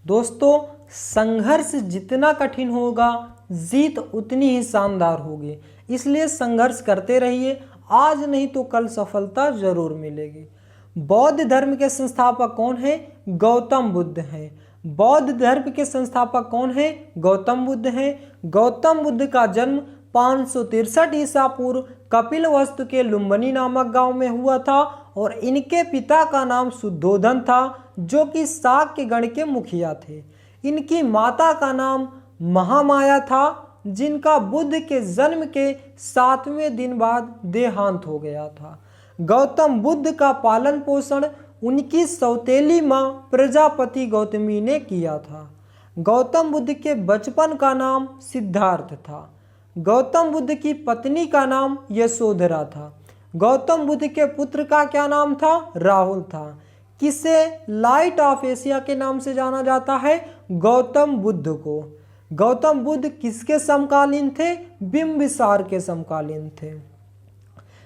दोस्तों, संघर्ष जितना कठिन होगा जीत उतनी ही शानदार होगी, इसलिए संघर्ष करते रहिए, आज नहीं तो कल सफलता जरूर मिलेगी। बौद्ध धर्म के संस्थापक कौन है? गौतम बुद्ध हैं। बौद्ध धर्म के संस्थापक कौन है? गौतम बुद्ध हैं। गौतम बुद्ध का जन्म 563 ईसा पूर्व कपिलवस्तु के लुम्बिनी नामक गांव में हुआ था और इनके पिता का नाम शुद्धोधन था, जो कि शाक्य गण के मुखिया थे। इनकी माता का नाम महामाया था, जिनका बुद्ध के जन्म के 7वें दिन बाद देहांत हो गया था। गौतम बुद्ध का पालन पोषण उनकी सौतेली माँ प्रजापति गौतमी ने किया था। गौतम बुद्ध के बचपन का नाम सिद्धार्थ था। गौतम बुद्ध की पत्नी का नाम यशोधरा था। गौतम बुद्ध के पुत्र का क्या नाम था? राहुल था। किसे लाइट ऑफ एशिया के नाम से जाना जाता है? गौतम बुद्ध को। गौतम बुद्ध किसके समकालीन थे? बिंबिसार के समकालीन थे।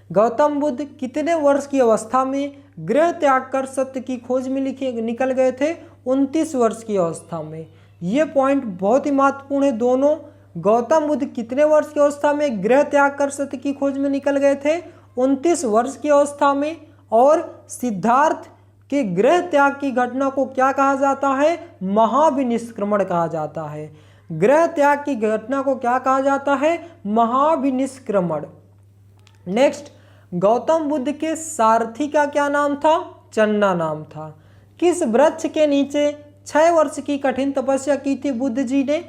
गौतम बुद्ध कितने वर्ष की अवस्था में गृह त्याग कर सत्य की खोज में निकल गए थे? 29 वर्ष की अवस्था में। ये पॉइंट बहुत ही महत्वपूर्ण है दोनों। गौतम बुद्ध कितने वर्ष की अवस्था में गृह त्याग कर सत्य की खोज में निकल गए थे? 29 वर्ष की अवस्था में। और सिद्धार्थ के गृह त्याग की घटना को क्या कहा जाता है? महाविनिष्क्रमण कहा जाता है। गृह त्याग की घटना को क्या कहा जाता है? महाविनिष्क्रमण। नेक्स्ट, गौतम बुद्ध के सारथी का क्या नाम था? चन्ना नाम था। किस वृक्ष के नीचे 6 वर्ष की कठिन तपस्या की थी बुद्ध जी ने?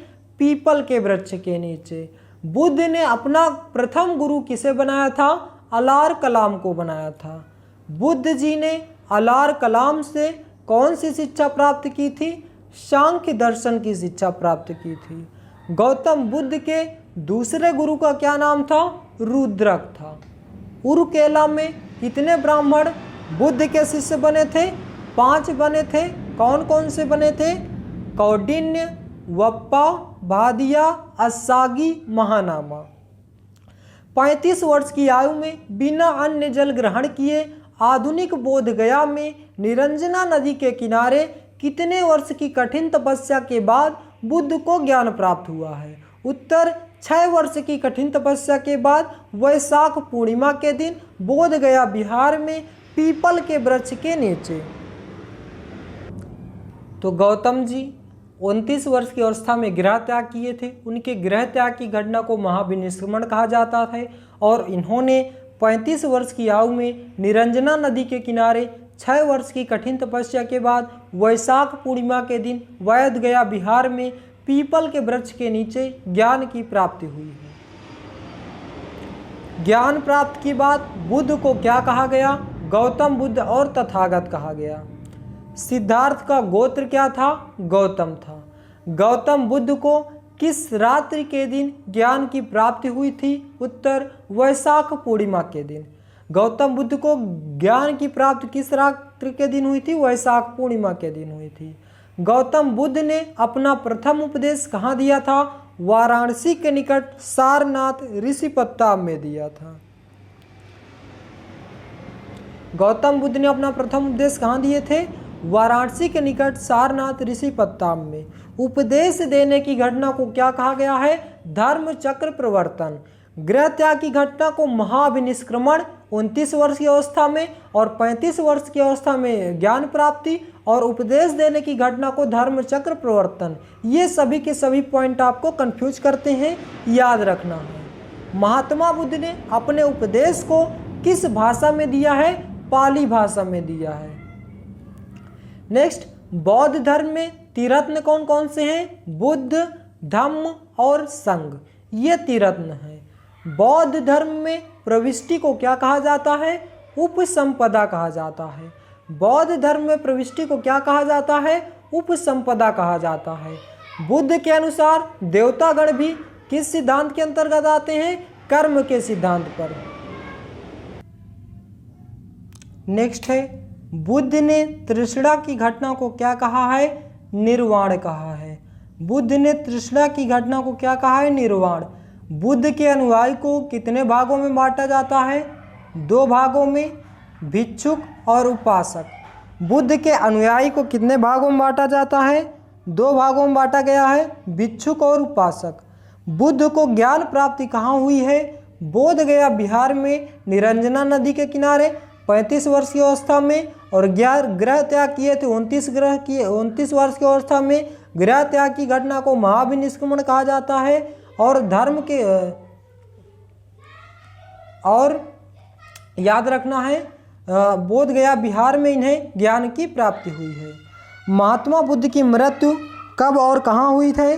पीपल के वृक्ष के नीचे। बुद्ध ने अपना प्रथम गुरु किसे बनाया था? अलार कलाम को बनाया था। बुद्ध जी ने अलार कलाम से कौन सी शिक्षा प्राप्त की थी? सांख्य दर्शन की शिक्षा प्राप्त की थी। गौतम बुद्ध के दूसरे गुरु का क्या नाम था? रुद्रक था। उरुकेला में कितने ब्राह्मण बुद्ध के शिष्य बने थे? 5 बने थे। कौन कौन से बने थे? कौंडिन्य, वप्पा, भादिया, अस्सागी, महानामा। 35 वर्ष की आयु में बिना अन्न जल ग्रहण किए आधुनिक बोध गया में निरंजना नदी के किनारे कितने वर्ष की कठिन तपस्या के बाद बुद्ध को ज्ञान प्राप्त हुआ है? उत्तर, 6 वर्ष की कठिन तपस्या के बाद वैशाख पूर्णिमा के दिन बोध गया बिहार में पीपल के वृक्ष के नीचे। तो गौतम जी 29 वर्ष की अवस्था में गृह त्याग किए थे। उनके गृह त्याग की घटना को महाविनिष्क्रमण कहा जाता है और इन्होंने 35 वर्ष की आयु में निरंजना नदी के किनारे 6 वर्ष की कठिन तपस्या के बाद वैशाख पूर्णिमा के दिन बोध गया बिहार में पीपल के वृक्ष के नीचे ज्ञान की प्राप्ति हुई है। ज्ञान प्राप्त की बाद बुद्ध को क्या कहा गया? गौतम बुद्ध और तथागत कहा गया। सिद्धार्थ का गोत्र क्या था? गौतम था। गौतम बुद्ध को किस रात्रि के दिन ज्ञान की प्राप्ति हुई थी? उत्तर, वैशाख पूर्णिमा के दिन। गौतम बुद्ध को ज्ञान की प्राप्ति किस रात्रि के दिन हुई थी? वैशाख पूर्णिमा के दिन हुई थी। गौतम बुद्ध ने अपना प्रथम उपदेश कहाँ दिया था? वाराणसी के निकट सारनाथ ऋषिपत्ता में दिया था। गौतम बुद्ध ने अपना प्रथम उपदेश कहाँ दिए थे? वाराणसी के निकट सारनाथ ऋषि पत्ताम में। उपदेश देने की घटना को क्या कहा गया है? धर्म चक्र प्रवर्तन। गृह त्याग की घटना को महाविनिष्क्रमण, 29 वर्ष की अवस्था में और 35 वर्ष की अवस्था में ज्ञान प्राप्ति, और उपदेश देने की घटना को धर्म चक्र प्रवर्तन। ये सभी के सभी पॉइंट आपको कंफ्यूज करते हैं, याद रखना है। महात्मा बुद्ध ने अपने उपदेश को किस भाषा में दिया है? पाली भाषा में दिया है। नेक्स्ट, बौद्ध धर्म में त्रिरत्न कौन कौन से हैं? बुद्ध, धम्म और संघ, ये त्रिरत्न हैं। बौद्ध धर्म में प्रविष्टि को क्या कहा जाता है? उपसंपदा कहा जाता है। बौद्ध धर्म में प्रविष्टि को क्या कहा जाता है? उपसंपदा कहा जाता है। बुद्ध के अनुसार देवतागण भी किस सिद्धांत के अंतर्गत आते हैं? कर्म के सिद्धांत पर। नेक्स्ट है, बुद्ध ने तृष्णा की घटना को क्या कहा है? निर्वाण कहा है। बुद्ध ने तृष्णा की घटना को क्या कहा है? निर्वाण। बुद्ध के अनुयायी को कितने भागों में बांटा जाता है? 2 भागों में, भिक्षुक और उपासक। बुद्ध के अनुयायी को कितने भागों में बांटा जाता है? 2 भागों में बांटा गया है, भिक्षुक और उपासक। बुद्ध को ज्ञान प्राप्ति कहाँ हुई है? बोध गया बिहार में निरंजना नदी के किनारे 35 वर्ष की अवस्था में, और गृह त्याग किए थे 29 वर्ष की अवस्था में। गृह त्याग की घटना को महाविनिष्क्रमण कहा जाता है, और और याद रखना है, बोध गया बिहार में इन्हें ज्ञान की प्राप्ति हुई है। महात्मा बुद्ध की मृत्यु कब और कहाँ हुई थे?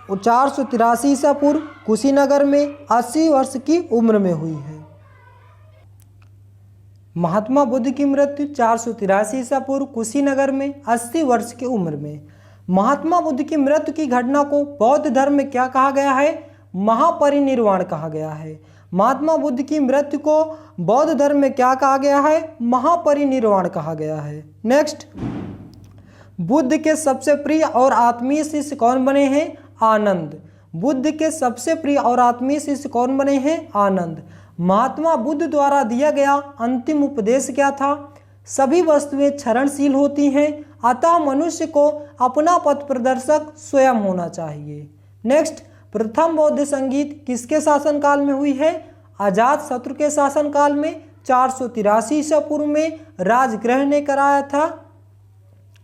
483 ईसा पूर्व कुशीनगर में 80 वर्ष की उम्र में हुई है। महात्मा बुद्ध की मृत्यु 483 ईसा पूर्व कुशीनगर में 80 वर्ष की उम्र में। महात्मा बुद्ध की मृत्यु की घटना को बौद्ध धर्म में क्या कहा गया है? महापरिनिर्वाण कहा गया है। महात्मा बुद्ध की मृत्यु को बौद्ध धर्म में क्या कहा गया है? महापरिनिर्वाण कहा गया है। नेक्स्ट, बुद्ध के सबसे प्रिय और आत्मीय शिष्य कौन बने हैं? आनंद। बुद्ध के सबसे प्रिय और आत्मीय शिष्य कौन बने हैं? आनंद। महात्मा बुद्ध द्वारा दिया गया अंतिम उपदेश क्या था? सभी वस्तुएं क्षरणशील होती हैं, अतः मनुष्य को अपना पथ प्रदर्शक स्वयं होना चाहिए। नेक्स्ट, प्रथम बौद्ध संगीत किसके शासनकाल में हुई है? अजात शत्रु के शासनकाल में 483 ईसा पूर्व में राजगृह ने कराया था।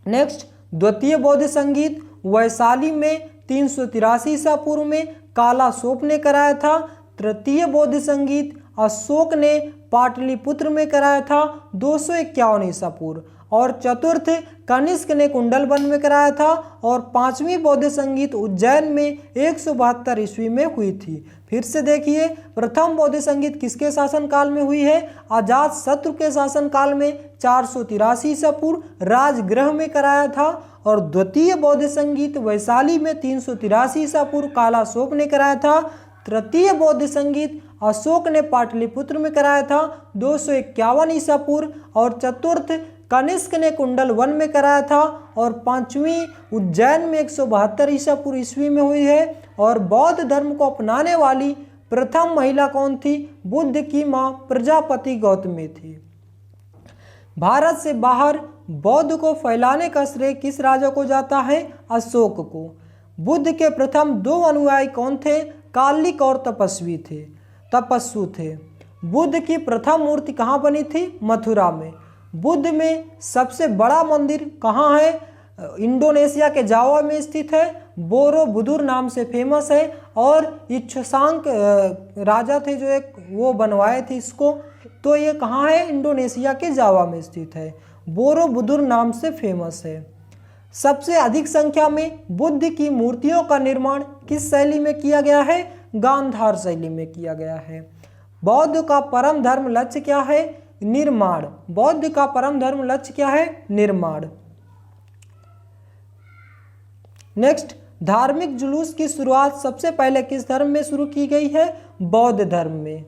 नेक्स्ट, द्वितीय बौद्ध संगीत वैशाली में 383 ईसा पूर्व में कालाशोप ने कराया था। तृतीय बौद्ध संगीत अशोक ने पाटलिपुत्र में कराया था 251 ईसा पूर्व, और चतुर्थ कनिष्क ने कुंडलवन में कराया था, और 5वीं बौद्ध संगीत उज्जैन में 172 ईस्वी में हुई थी। फिर से देखिए, प्रथम बौद्ध संगीत किसके शासनकाल में हुई है? अजात शत्रु के शासनकाल में 483 ईसा पूर्व राजगृह में कराया था, और द्वितीय बौद्ध संगीत वैशाली में 383 ईसा पूर्व कालाशोक ने कराया था। तृतीय बौद्ध संगीत अशोक ने पाटलिपुत्र में कराया था 251 ईसा पूर्व, और चतुर्थ कनिष्क ने कुंडलवन में कराया था, और 5वीं उज्जैन में 172 ईसा पूर्व ईस्वी में हुई है। और बौद्ध धर्म को अपनाने वाली प्रथम महिला कौन थी? बुद्ध की मां प्रजापति गौतमी थी। भारत से बाहर बौद्ध को फैलाने का श्रेय किस राजा को जाता है? अशोक को। बुद्ध के प्रथम 2 अनुयायी कौन थे? कालिक और तपस्वी थे। बुद्ध की प्रथम मूर्ति कहाँ बनी थी? मथुरा में। बुद्ध में सबसे बड़ा मंदिर कहाँ है? इंडोनेशिया के जावा में स्थित है, बोरोबुदुर नाम से फेमस है, और इच्छांक राजा थे जो एक वो बनवाए थे इसको, तो ये कहाँ है? इंडोनेशिया के जावा में स्थित है, बोरोबुदुर नाम से फेमस है। सबसे अधिक संख्या में बुद्ध की मूर्तियों का निर्माण किस शैली में किया गया है? गांधार शैली में किया गया है। बौद्ध का परम धर्म लक्ष्य क्या है? निर्माण। बौद्ध का परम धर्म लक्ष्य क्या है? निर्माण। नेक्स्ट, धार्मिक जुलूस की शुरुआत सबसे पहले किस धर्म में शुरू की गई है? बौद्ध धर्म में।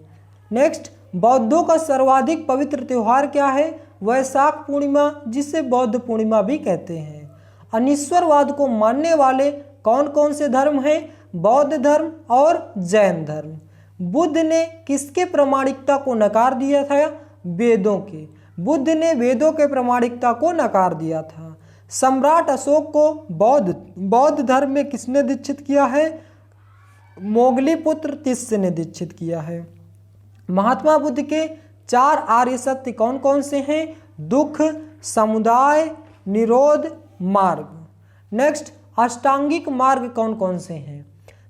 नेक्स्ट, बौद्धों का सर्वाधिक पवित्र त्योहार क्या है? वैशाख पूर्णिमा, जिसे बौद्ध पूर्णिमा भी कहते हैं। अनिश्वरवाद को मानने वाले कौन कौन से धर्म हैं? बौद्ध धर्म और जैन धर्म। बुद्ध ने किसके प्रामाणिकता को नकार दिया था? वेदों के। बुद्ध ने वेदों के प्रामाणिकता को नकार दिया था। सम्राट अशोक को बौद्ध धर्म में किसने दीक्षित किया है? मोगली पुत्र तिस्य ने दीक्षित किया है। महात्मा बुद्ध के 4 आर्य सत्य कौन कौन से हैं? दुख, समुदाय, निरोध, मार्ग। नेक्स्ट, अष्टांगिक मार्ग कौन कौन से हैं?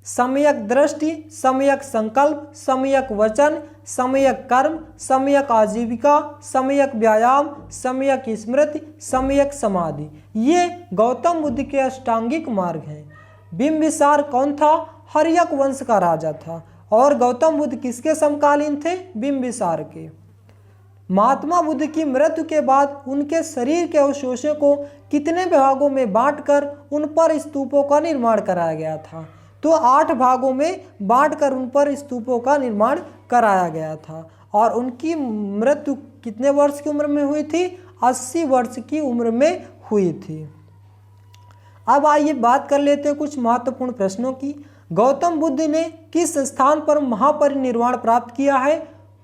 सम्यक दृष्टि, सम्यक संकल्प, सम्यक वचन, सम्यक कर्म, सम्यक आजीविका, सम्यक व्यायाम, सम्यक स्मृति, सम्यक समाधि। ये गौतम बुद्ध के अष्टांगिक मार्ग हैं। बिंबिसार कौन था? हर्यक वंश का राजा था और गौतम बुद्ध किसके समकालीन थे? बिंबिसार के। महात्मा बुद्ध की मृत्यु के बाद उनके शरीर के अवशेषों को कितने भागों में बांटकर उन पर स्तूपों का निर्माण कराया गया था? तो 8 भागों में बांटकर उन पर स्तूपों का निर्माण कराया गया था। और उनकी मृत्यु कितने वर्ष की उम्र में हुई थी? 80 वर्ष की उम्र में हुई थी। अब आइए बात कर लेते हैं कुछ महत्वपूर्ण प्रश्नों की। गौतम बुद्ध ने किस स्थान पर महापरिनिर्वाण प्राप्त किया है?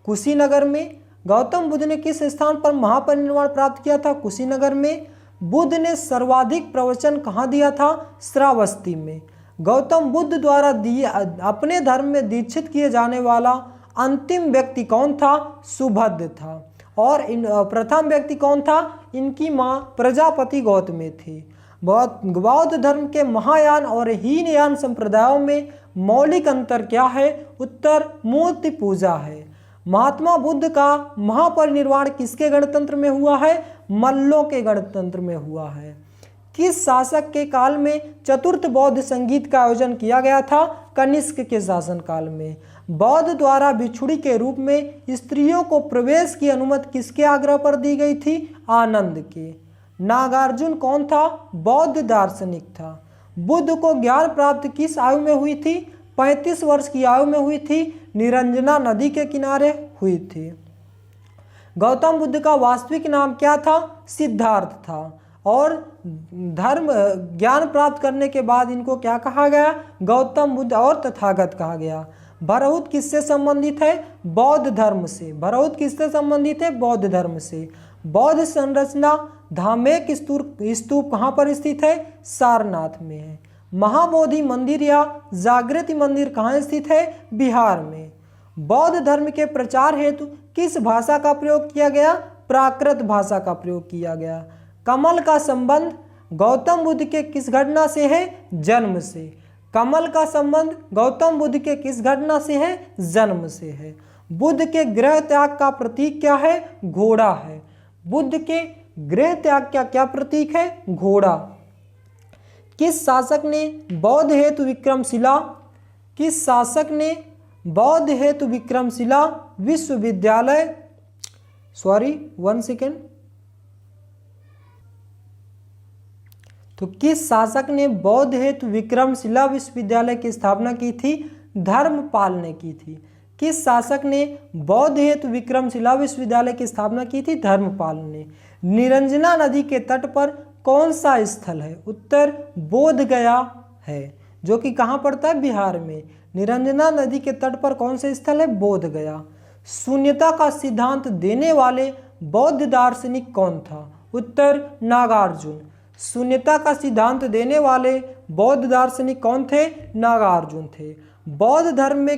कुशीनगर में। गौतम बुद्ध ने किस स्थान पर महापरिनिर्वाण प्राप्त किया था? कुशीनगर में। बुद्ध ने सर्वाधिक प्रवचन कहाँ दिया था? श्रावस्ती में। गौतम बुद्ध द्वारा अपने धर्म में दीक्षित किए जाने वाला अंतिम व्यक्ति कौन था? सुभद्र था। और प्रथम व्यक्ति कौन था? इनकी माँ प्रजापति गौतमी थी। बौद्ध धर्म के महायान और हीनयान संप्रदायों में मौलिक अंतर क्या है? उत्तर, मूर्ति पूजा है। महात्मा बुद्ध का महापरिनिर्वाण किसके गणतंत्र में हुआ है? मल्लों के गणतंत्र में हुआ है। किस शासक के काल में चतुर्थ बौद्ध संगीत का आयोजन किया गया था? कनिष्क के शासनकाल में। बौद्ध द्वारा भिक्षुणी के रूप में स्त्रियों को प्रवेश की अनुमति किसके आग्रह पर दी गई थी? आनंद के। नागार्जुन कौन था? बौद्ध दार्शनिक था। बुद्ध को ज्ञान प्राप्ति किस आयु में हुई थी? 35 वर्ष की आयु में हुई थी। निरंजना नदी के किनारे हुई थी। गौतम बुद्ध का वास्तविक नाम क्या था? सिद्धार्थ था। और धर्म ज्ञान प्राप्त करने के बाद इनको क्या कहा गया? गौतम बुद्ध और तथागत कहा गया। भरहुत किससे संबंधित है? बौद्ध धर्म से। भरहुत किससे संबंधित है? बौद्ध धर्म से। बौद्ध संरचना धामेक स्तूप कहाँ पर स्थित है? सारनाथ में है। महाबोधि मंदिर या जागृति मंदिर कहाँ स्थित है? बिहार में। बौद्ध धर्म के प्रचार हेतु किस भाषा का प्रयोग किया गया? प्राकृत भाषा का प्रयोग किया गया। कमल का संबंध गौतम बुद्ध के किस घटना से है? जन्म से। कमल का संबंध गौतम बुद्ध के किस घटना से है? जन्म से है। बुद्ध के गृह त्याग का प्रतीक क्या है? घोड़ा है। बुद्ध के गृह त्याग का क्या प्रतीक है? घोड़ा। किस शासक ने बौद्ध हेतु विक्रमशिला विश्वविद्यालय तो किस शासक ने बौद्ध हेतु विक्रमशिला विश्वविद्यालय की स्थापना की थी? धर्मपाल ने की थी। किस शासक ने बौद्ध हेतु विक्रमशिला विश्वविद्यालय की स्थापना की थी? धर्मपाल ने। निरंजना नदी के तट पर कौन सा स्थल है? उत्तर, बोध गया है, जो कि कहाँ पड़ता है? बिहार में। निरंजना नदी के तट पर कौन सा स्थल है? बोध गया। शून्यता का सिद्धांत देने वाले बौद्ध दार्शनिक कौन था? उत्तर, नागार्जुन। शून्यता का सिद्धांत देने वाले बौद्ध दार्शनिक कौन थे? नागार्जुन थे। बौद्ध धर्म में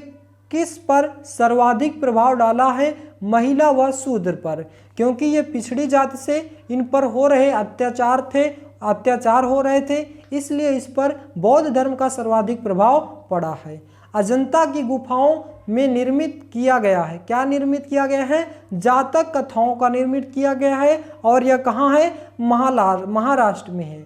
किस पर सर्वाधिक प्रभाव डाला है? महिला व शूद्र पर, क्योंकि ये पिछड़ी जाति से इन पर हो रहे अत्याचार हो रहे थे, इसलिए इस पर बौद्ध धर्म का सर्वाधिक प्रभाव पड़ा है। अजंता की गुफाओं में निर्मित किया गया है। क्या निर्मित किया गया है? जातक कथाओं का निर्मित किया गया है और यह कहाँ है? महाराष्ट्र में है।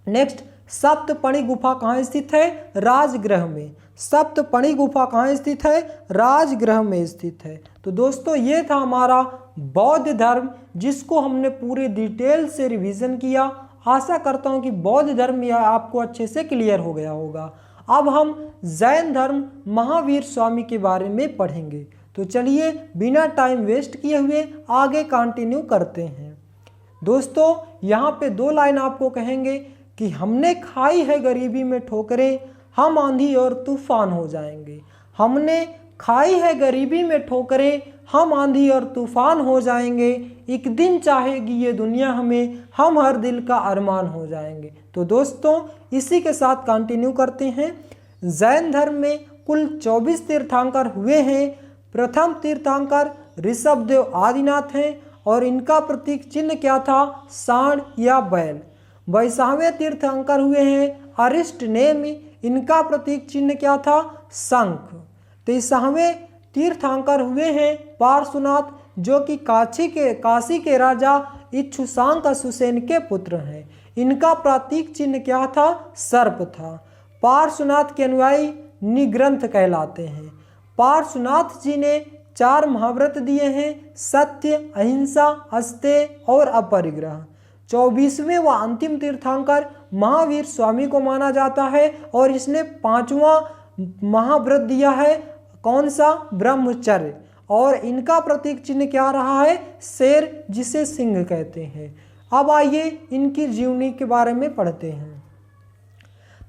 नेक्स्ट, सप्तपणी गुफा कहाँ स्थित है? राजगृह में। सप्तपणी गुफा कहाँ स्थित है? राजगृह में स्थित है। तो दोस्तों ये था हमारा बौद्ध धर्म, जिसको हमने पूरी डिटेल से रिवीजन किया। आशा करता हूँ कि बौद्ध धर्म यह आपको अच्छे से क्लियर हो गया होगा। अब हम जैन धर्म महावीर स्वामी के बारे में पढ़ेंगे। तो चलिए बिना टाइम वेस्ट किए हुए आगे कंटिन्यू करते हैं। दोस्तों यहाँ पे 2 लाइन आपको कहेंगे कि हमने खाई है गरीबी में ठोकरें, हम आंधी और तूफान हो जाएंगे। हमने खाई है गरीबी में ठोकरें, हम आंधी और तूफान हो जाएंगे, एक दिन चाहेगी ये दुनिया हमें, हम हर दिल का अरमान हो जाएंगे। तो दोस्तों इसी के साथ कंटिन्यू करते हैं। जैन धर्म में कुल 24 तीर्थंकर हुए हैं। प्रथम तीर्थंकर ऋषभदेव आदिनाथ हैं और इनका प्रतीक चिन्ह क्या था? सांड या बैल। 22वें तीर्थंकर हुए हैं अरिष्ट नेमि, इनका प्रतीक चिन्ह क्या था? शंख। 23वें तीर्थंकर हुए हैं पार्श्वनाथ, जो कि काशी के राजा इक्षुशांक सुसेन के पुत्र हैं। इनका प्रतीक चिन्ह क्या था? सर्प था। पार्श्वनाथ के अनुयायी निग्रंथ कहलाते हैं। पार्श्वनाथ जी ने 4 महाव्रत दिए हैं, सत्य, अहिंसा, अस्तेय और अपरिग्रह। 24वें व अंतिम तीर्थंकर महावीर स्वामी को माना जाता है और इसने 5वां महाव्रत दिया है, कौन सा? ब्रह्मचर्य। और इनका प्रतीक चिन्ह क्या रहा है? शेर, जिसे सिंह कहते हैं। अब आइए इनकी जीवनी के बारे में पढ़ते हैं।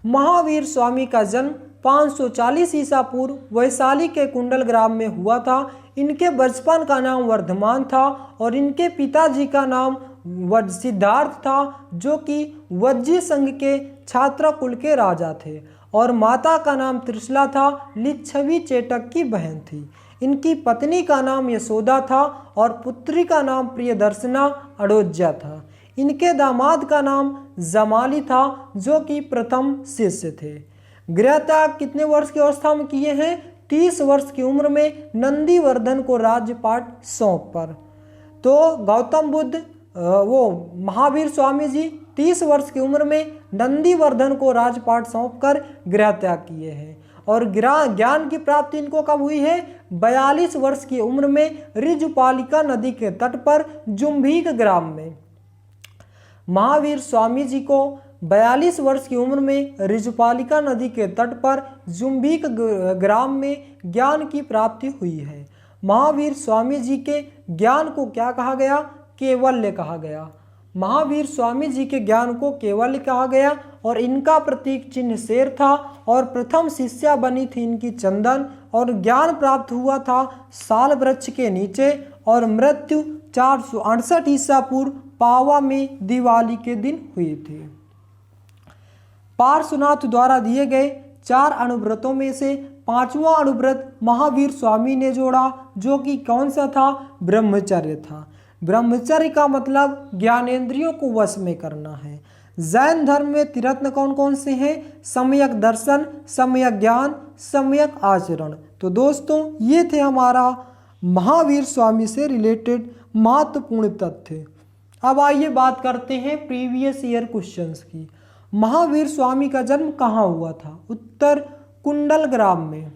महावीर स्वामी का जन्म 540 ईसा पूर्व वैशाली के कुंडल ग्राम में हुआ था। इनके बचपन का नाम वर्धमान था और इनके पिताजी का नाम सिद्धार्थ था, जो कि वज्जी संघ के छात्र कुल के राजा थे, और माता का नाम त्रिशला था, लिच्छवी चेटक की बहन थी। इनकी पत्नी का नाम यशोदा था और पुत्री का नाम प्रियदर्शना अड़ोज्या था। इनके दामाद का नाम जमाली था, जो कि प्रथम शिष्य थे। गृहत्याग कितने वर्ष की अवस्था में किए हैं? 30 वर्ष की उम्र में नंदीवर्धन को राज्यपाट सौंप पर। तो गौतम बुद्ध महावीर स्वामी जी 30 वर्ष की उम्र में नंदीवर्धन को राजपाट सौंपकर गृहत्याग किए हैं। और ज्ञान की प्राप्ति इनको कब हुई है? 42 वर्ष की उम्र में ऋजुपालिका नदी के तट पर जुम्भीक ग्राम में। महावीर स्वामी जी को 42 वर्ष की उम्र में ऋजुपालिका नदी के तट पर जुम्भीक ग्राम में ज्ञान की प्राप्ति हुई है। महावीर स्वामी जी के ज्ञान को क्या कहा गया? केवल्य कहा गया। महावीर स्वामी जी के ज्ञान को केवल्य कहा गया और इनका प्रतीक चिन्ह शेर था और प्रथम शिष्या बनी थी इनकी चंदन, और ज्ञान प्राप्त हुआ था साल वृक्ष के नीचे, और मृत्यु 468 ईसा पूर्व पावा में दिवाली के दिन हुई थी। पार्श्वनाथ द्वारा दिए गए 4 अनुव्रतों में से 5वां अनुव्रत महावीर स्वामी ने जोड़ा, जो कि कौन सा था? ब्रह्मचर्य था। ब्रह्मचर्य का मतलब ज्ञानेंद्रियों को वश में करना है। जैन धर्म में त्रिरत्न कौन कौन से हैं? सम्यक दर्शन, सम्यक ज्ञान, सम्यक आचरण। तो दोस्तों ये थे हमारा महावीर स्वामी से रिलेटेड महत्वपूर्ण तथ्य। अब आइए बात करते हैं प्रीवियस ईयर क्वेश्चंस की। महावीर स्वामी का जन्म कहाँ हुआ था? उत्तर, कुंडल ग्राम में।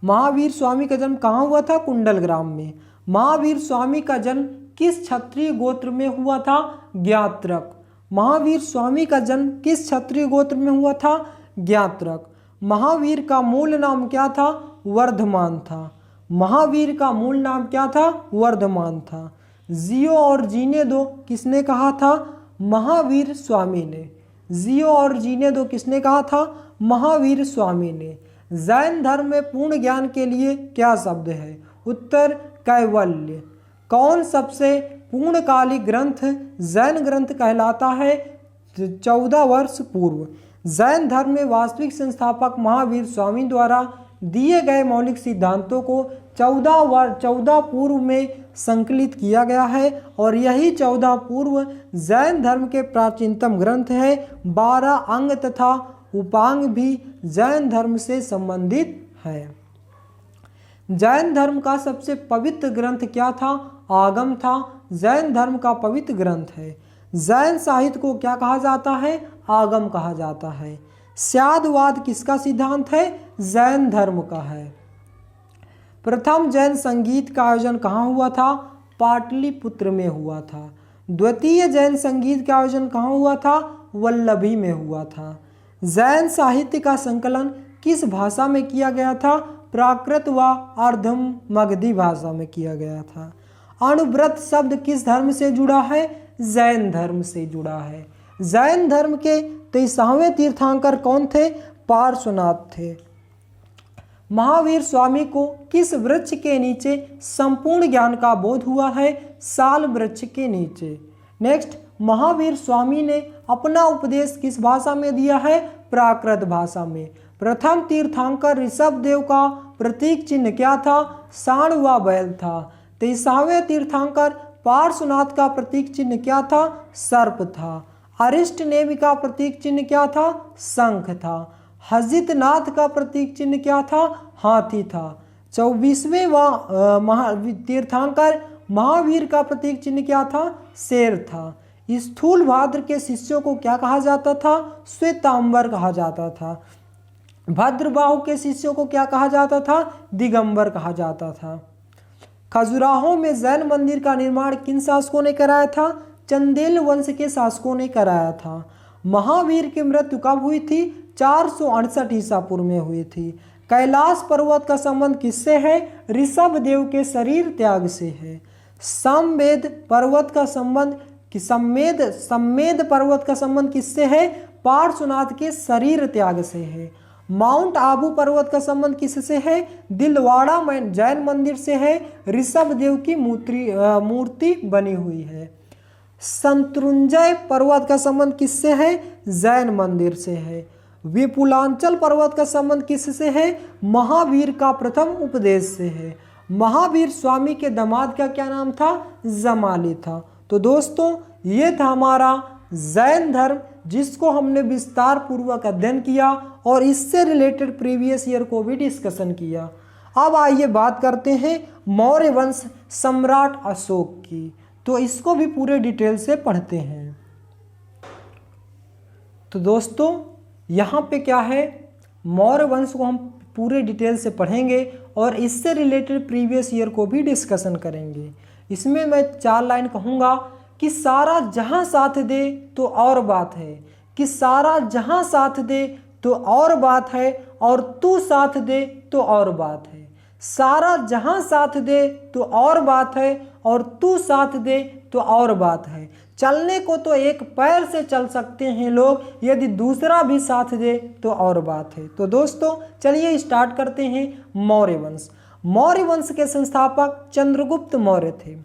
महावीर स्वामी का जन्म कहाँ हुआ था? कुंडल ग्राम में। महावीर स्वामी का जन्म किस क्षत्रिय गोत्र में हुआ था? ज्ञात्रक। महावीर स्वामी का जन्म किस क्षत्रिय गोत्र में हुआ था? ज्ञात्रक। महावीर का मूल नाम क्या था? वर्धमान था। महावीर का मूल नाम क्या था? वर्धमान था। जियो और जीने दो किसने कहा था? महावीर स्वामी ने। जियो और जीने दो किसने कहा था? महावीर स्वामी ने। जैन धर्म में पूर्ण ज्ञान के लिए क्या शब्द है? उत्तर, कैवल्य। कौन सबसे पूर्णकालिक ग्रंथ जैन ग्रंथ कहलाता है? 14 वर्ष पूर्व। जैन धर्म में वास्तविक संस्थापक महावीर स्वामी द्वारा दिए गए मौलिक सिद्धांतों को 14 पूर्व में संकलित किया गया है और यही 14 पूर्व जैन धर्म के प्राचीनतम ग्रंथ है। 12 अंग तथा उपांग भी जैन धर्म से संबंधित है। जैन धर्म का सबसे पवित्र ग्रंथ क्या था? आगम था। जैन धर्म का पवित्र ग्रंथ है। जैन साहित्य को क्या कहा जाता है? आगम कहा जाता है। स्यादवाद किसका सिद्धांत है? जैन धर्म का है। प्रथम जैन संगीत का आयोजन कहाँ हुआ था? पाटलिपुत्र में हुआ था। द्वितीय जैन संगीत का आयोजन कहाँ हुआ था? वल्लभी में हुआ था। जैन साहित्य का संकलन किस भाषा में किया गया था? प्राकृत व अर्धम मगधी भाषा में किया गया था। अनुव्रत शब्द किस धर्म से जुड़ा है? जैन धर्म से जुड़ा है। जैन धर्म के 23वें तीर्थंकर कौन थे? पार्श्वनाथ थे। महावीर स्वामी को किस वृक्ष के नीचे संपूर्ण ज्ञान का बोध हुआ है? साल वृक्ष के नीचे। नेक्स्ट, महावीर स्वामी ने अपना उपदेश किस भाषा में दिया है? प्राकृत भाषा में। प्रथम तीर्थंकर ऋषभदेव का प्रतीक चिन्ह क्या था? सांड व बैल था। 23वें तीर्थंकर पार्श्वनाथ का प्रतीक चिन्ह क्या था? सर्प था। अरिष्ट नेमि का प्रतीक चिन्ह क्या था? शंख था। हजितनाथ का प्रतीक चिन्ह क्या था? हाथी था। 24वें तीर्थंकर महावीर का प्रतीक चिन्ह क्या था? शेर था। स्थूल भाद्र के शिष्यों को क्या कहा जाता था? श्वेतांबर कहा जाता था। भद्रबाहु के शिष्यों को क्या कहा जाता था? दिगंबर कहा जाता था। खजुराहो में जैन मंदिर का निर्माण किन शासकों ने कराया था? चंदेल वंश के शासकों ने कराया था। महावीर की मृत्यु कब हुई थी? 468 ईसा पूर्व में हुई थी। कैलाश पर्वत का संबंध किससे है? ऋषभदेव के शरीर त्याग से है। सम्मेद पर्वत का संबंध किससे है? पार्श्वनाथ के शरीर त्याग से है। माउंट आबू पर्वत का संबंध किससे है? दिलवाड़ा जैन मंदिर से है। ऋषभदेव की मूर्ति बनी हुई है। शत्रुंजय पर्वत का संबंध किससे है? जैन मंदिर से है। विपुलांचल पर्वत का संबंध किससे है? महावीर का प्रथम उपदेश से है। महावीर स्वामी के दामाद का क्या नाम था? जमाली था। तो दोस्तों, ये था हमारा जैन धर्म, जिसको हमने विस्तार पूर्वक अध्ययन किया और इससे रिलेटेड प्रीवियस ईयर को भी डिस्कशन किया। अब आइए बात करते हैं मौर्य वंश सम्राट अशोक की, तो इसको भी पूरे डिटेल से पढ़ते हैं। तो दोस्तों, यहाँ पे क्या है, मौर्य वंश को हम पूरे डिटेल से पढ़ेंगे और इससे रिलेटेड प्रीवियस ईयर को भी डिस्कशन करेंगे। इसमें मैं 4 लाइन कहूँगा कि सारा जहां साथ दे तो और बात है, कि सारा जहां साथ दे तो और बात है, और तू साथ दे तो और बात है। सारा जहां साथ दे तो और बात है, और तू साथ दे तो और बात है। चलने को तो एक पैर से चल सकते हैं लोग, यदि दूसरा भी साथ दे तो और बात है। तो दोस्तों, चलिए स्टार्ट करते हैं। मौर्य वंश। मौर्य वंश के संस्थापक चंद्रगुप्त मौर्य थे।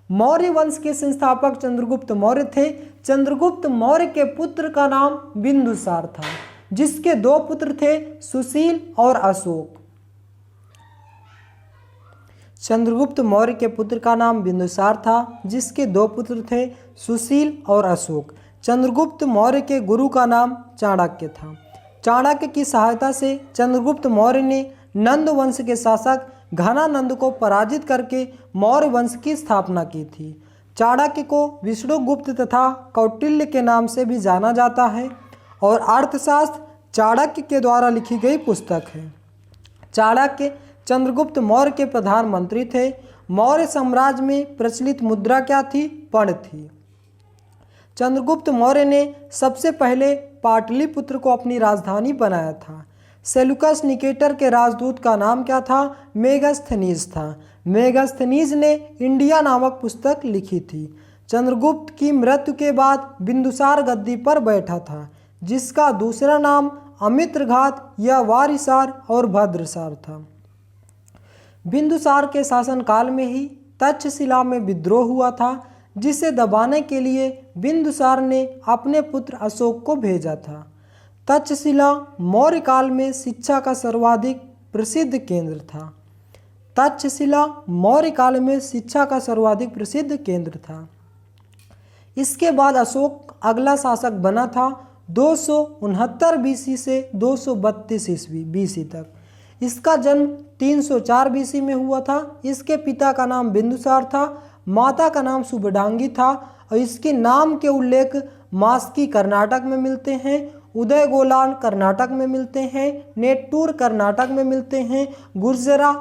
मौर्य वंश के संस्थापक चंद्रगुप्त मौर्य थे। चंद्रगुप्त मौर्य के पुत्र का नाम बिंदुसार था, जिसके 2 पुत्र थे, सुशील और अशोक। चंद्रगुप्त मौर्य के पुत्र का नाम बिंदुसार था, जिसके 2 पुत्र थे, सुशील और अशोक। चंद्रगुप्त मौर्य के गुरु का नाम चाणक्य था। चाणक्य की सहायता से चंद्रगुप्त मौर्य ने नंद वंश के शासक घनानंद को पराजित करके मौर्य वंश की स्थापना की थी। चाणक्य को विष्णुगुप्त तथा कौटिल्य के नाम से भी जाना जाता है और अर्थशास्त्र चाणक्य के द्वारा लिखी गई पुस्तक है। चाणक्य चंद्रगुप्त मौर्य के प्रधानमंत्री थे। मौर्य साम्राज्य में प्रचलित मुद्रा क्या थी? पण थी। चंद्रगुप्त मौर्य ने सबसे पहले पाटलिपुत्र को अपनी राजधानी बनाया था। सेलुकस निकेटर के राजदूत का नाम क्या था? मेगास्थनीज था। मेगास्थनीज ने इंडिया नामक पुस्तक लिखी थी। चंद्रगुप्त की मृत्यु के बाद बिंदुसार गद्दी पर बैठा था, जिसका दूसरा नाम अमित्रघात या वारिसार और भद्रसार था। बिंदुसार के शासनकाल में ही तक्षशिला में विद्रोह हुआ था, जिसे दबाने के लिए बिंदुसार ने अपने पुत्र अशोक को भेजा था। तक्षशिला मौर्य काल में शिक्षा का सर्वाधिक प्रसिद्ध केंद्र था। तक्षशिला मौर्य काल में शिक्षा का सर्वाधिक प्रसिद्ध केंद्र था। इसके बाद अशोक अगला शासक बना था 269 बीसी से 232 ईस्वी बीसी तक। इसका जन्म 304 बीसी में हुआ था। इसके पिता का नाम बिंदुसार था, माता का नाम शुभडांगी था और इसके नाम के उल्लेख मास्की कर्नाटक में मिलते हैं, उदयगोलान कर्नाटक में मिलते हैं, नेट्टूर कर्नाटक में मिलते हैं, गुर्जरा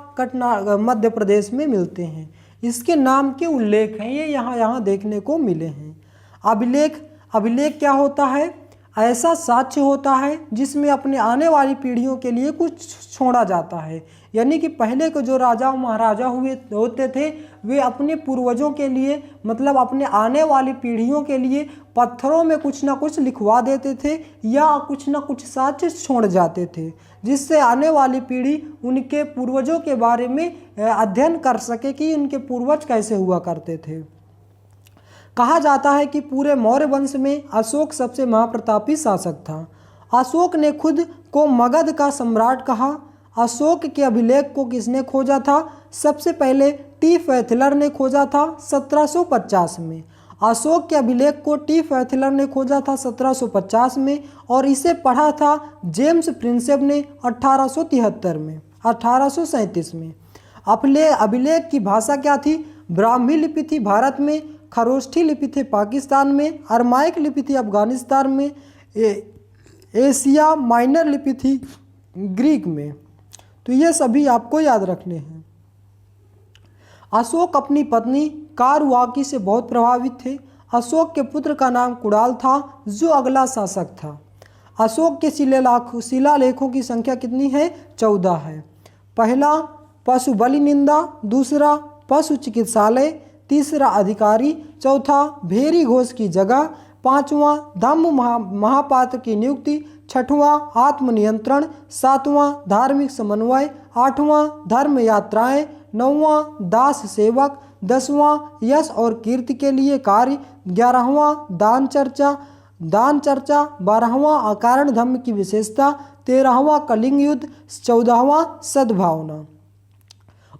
मध्य प्रदेश में मिलते हैं। इसके नाम के उल्लेख हैं, ये यहाँ देखने को मिले हैं। अभिलेख क्या होता है? ऐसा साक्ष्य होता है जिसमें अपने आने वाली पीढ़ियों के लिए कुछ छोड़ा जाता है। यानी कि पहले के जो राजा महाराजा होते थे वे अपने पूर्वजों के लिए मतलब अपने आने वाली पीढ़ियों के लिए पत्थरों में कुछ ना कुछ लिखवा देते थे या कुछ ना कुछ साक्ष्य छोड़ जाते थे, जिससे आने वाली पीढ़ी उनके पूर्वजों के बारे में अध्ययन कर सके कि उनके पूर्वज कैसे हुआ करते थे। कहा जाता है कि पूरे मौर्य वंश में अशोक सबसे महाप्रतापी शासक था। अशोक ने खुद को मगध का सम्राट कहा। अशोक के अभिलेख को किसने खोजा था? सबसे पहले टी फैथलर ने खोजा था 1750 में। अशोक के अभिलेख को टी फैथलर ने खोजा था 1750 में और इसे पढ़ा था जेम्स प्रिंसेप ने 1837 में। अभिलेख की भाषा क्या थी? ब्राह्मी लिपि थी भारत में, खरोष्ठी लिपि थी पाकिस्तान में, अरमाइक लिपि थी अफगानिस्तान में, एशिया माइनर लिपि थी ग्रीक में। तो ये सभी आपको याद रखने हैं। अशोक अपनी पत्नी कारवाकी से बहुत प्रभावित थे। अशोक के पुत्र का नाम कुणाल था जो अगला शासक था। अशोक के शिलालेखों की संख्या कितनी है? 14 है। पहला पशु बलि निंदा, दूसरा पशु चिकित्सालय, तीसरा अधिकारी, चौथा भेरी घोष की जगह, पांचवां धम्म महापात्र की नियुक्ति, छठवां आत्मनियंत्रण, सातवां धार्मिक समन्वय, आठवां धर्म यात्राएं, नौवां दास सेवक, 10वां यश और कीर्ति के लिए कार्य, 11वां दान चर्चा, 12वां अकारण धर्म की विशेषता, 13वां कलिंग युद्ध, 14वां सद्भावना।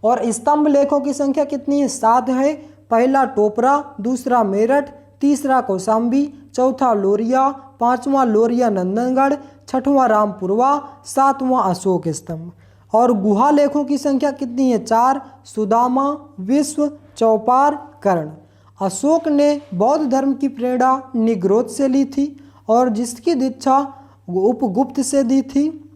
और स्तंभ लेखों की संख्या कितनी है? 7 है। पहला टोपरा, दूसरा मेरठ, तीसरा कौशाम्बी, चौथा लोरिया, पांचवां लोरिया नंदनगढ़, छठवां रामपुरवा, सातवां अशोक स्तंभ। और गुहा लेखों की संख्या कितनी है? 4, सुदामा, विश्व, चौपार, कर्ण। अशोक ने बौद्ध धर्म की प्रेरणा निग्रोध से ली थी और जिसकी दीक्षा उपगुप्त से दी थी।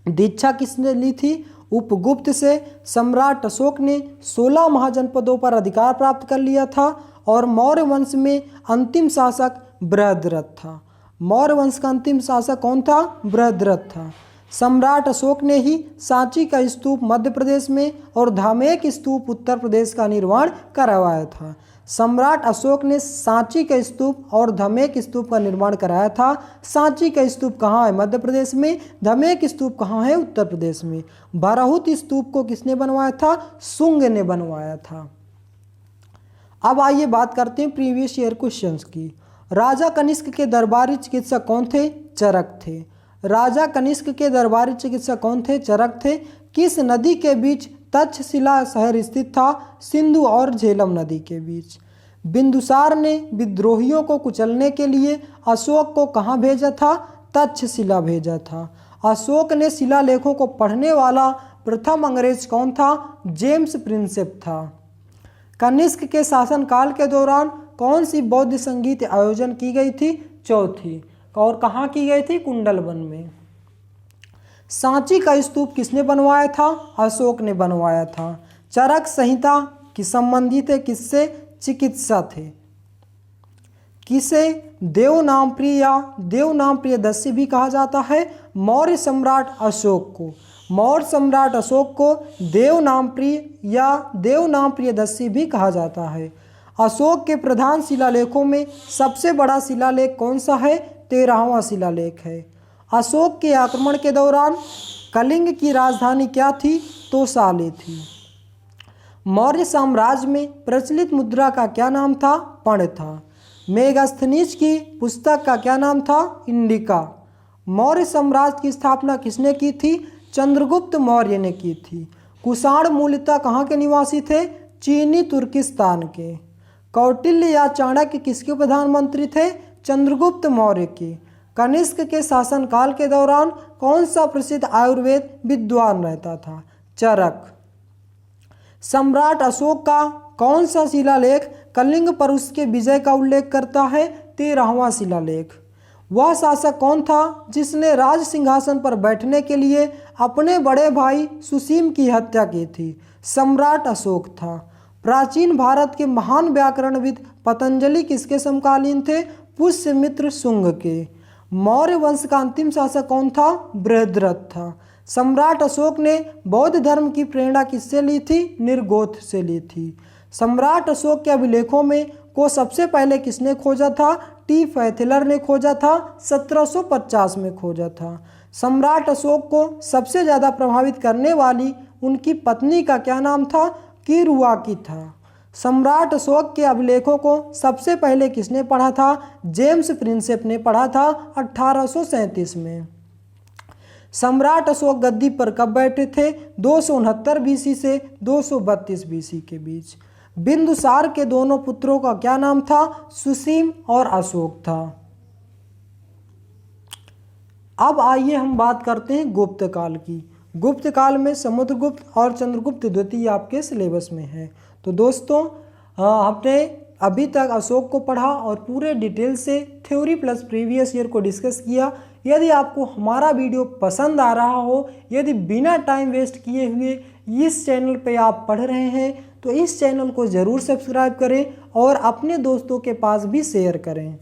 दीक्षा किसने ली थी? उपगुप्त से। सम्राट अशोक ने 16 महाजनपदों पर अधिकार प्राप्त कर लिया था और मौर्य वंश में अंतिम शासक बृहद्रथ था। मौर्य वंश का अंतिम शासक कौन था? बृहद्रथ था। सम्राट अशोक ने ही सांची का स्तूप मध्य प्रदेश में और धामेक स्तूप उत्तर प्रदेश का निर्माण करवाया था। सम्राट अशोक ने सांची का स्तूप और धमेक स्तूप का निर्माण कराया था। सांची का स्तूप कहाँ है? मध्य प्रदेश में। धमेक स्तूप कहाँ है? उत्तर प्रदेश में। भरहुत स्तूप को किसने बनवाया था? शुंग ने बनवाया था। अब आइए बात करते हैं प्रीवियस ईयर क्वेश्चंस की। राजा कनिष्क के दरबारी चिकित्सक कौन थे? चरक थे। राजा कनिष्क के दरबारी चिकित्सक कौन थे? चरक थे। किस नदी के बीच तक्षशिला शहर स्थित था? सिंधु और झेलम नदी के बीच। बिंदुसार ने विद्रोहियों को कुचलने के लिए अशोक को कहाँ भेजा था? तक्षशिला भेजा था। अशोक ने शिलालेखों को पढ़ने वाला प्रथम अंग्रेज कौन था? जेम्स प्रिंसेप था। कनिष्क के शासनकाल के दौरान कौन सी बौद्ध संगीत आयोजन की गई थी? चौथी। और कहाँ की गई थी? कुंडलवन में। सांची का स्तूप किसने बनवाया था? अशोक ने बनवाया था। चरक संहिता की संबंधित है किससे? चिकित्सा थे। किसे देवनामप्रिय या देवनामप्रिय दस्य भी कहा जाता है? मौर्य सम्राट अशोक को। मौर्य सम्राट अशोक को देवनामप्रिय या देवनामप्रिय दस्य भी कहा जाता है। अशोक के प्रधान शिलालेखों में सबसे बड़ा शिलालेख कौन सा है? 13वां शिलालेख है। अशोक के आक्रमण के दौरान कलिंग की राजधानी क्या थी? तोसाली थी। मौर्य साम्राज्य में प्रचलित मुद्रा का क्या नाम था? पण था। मेगास्थनीज की पुस्तक का क्या नाम था? इंडिका। मौर्य साम्राज्य की स्थापना किसने की थी? चंद्रगुप्त मौर्य ने की थी। कुषाण मूलतः कहाँ के निवासी थे? चीनी तुर्किस्तान के। कौटिल्य या चाणक्य किसके प्रधानमंत्री थे? चंद्रगुप्त मौर्य के। कनिष्क के शासनकाल के दौरान कौन सा प्रसिद्ध आयुर्वेद विद्वान रहता था? चरक। सम्राट अशोक का कौन सा शिलालेख कलिंग पर उसके विजय का उल्लेख करता है? 13वां शिलालेख। वह शासक कौन था जिसने राज सिंहासन पर बैठने के लिए अपने बड़े भाई सुसीम की हत्या की थी? सम्राट अशोक था। प्राचीन भारत के महान व्याकरणविद पतंजलि किसके समकालीन थे? पुष्यमित्र शुंग के। मौर्य वंश का अंतिम शासक कौन था? बृहद्रथ था। सम्राट अशोक ने बौद्ध धर्म की प्रेरणा किससे ली थी? निर्गोथ से ली थी। सम्राट अशोक के अभिलेखों में को सबसे पहले किसने खोजा था? टी फैथलर ने खोजा था, 1750 में खोजा था। सम्राट अशोक को सबसे ज़्यादा प्रभावित करने वाली उनकी पत्नी का क्या नाम था? किरुआकी था। सम्राट अशोक के अभिलेखों को सबसे पहले किसने पढ़ा था? जेम्स प्रिंसेप ने पढ़ा था 1837 में। सम्राट अशोक गद्दी पर कब बैठे थे? 269 बीसी से 232 बीसी के बीच। बिंदुसार के दोनों पुत्रों का क्या नाम था? सुसीम और अशोक था। अब आइए हम बात करते हैं गुप्त काल की। गुप्त काल में समुद्रगुप्त और चंद्रगुप्त द्वितीय आपके सिलेबस में है। तो दोस्तों हमने अभी तक अशोक को पढ़ा और पूरे डिटेल से थ्योरी प्लस प्रीवियस ईयर को डिस्कस किया। यदि आपको हमारा वीडियो पसंद आ रहा हो, यदि बिना टाइम वेस्ट किए हुए इस चैनल पे आप पढ़ रहे हैं, तो इस चैनल को ज़रूर सब्सक्राइब करें और अपने दोस्तों के पास भी शेयर करें।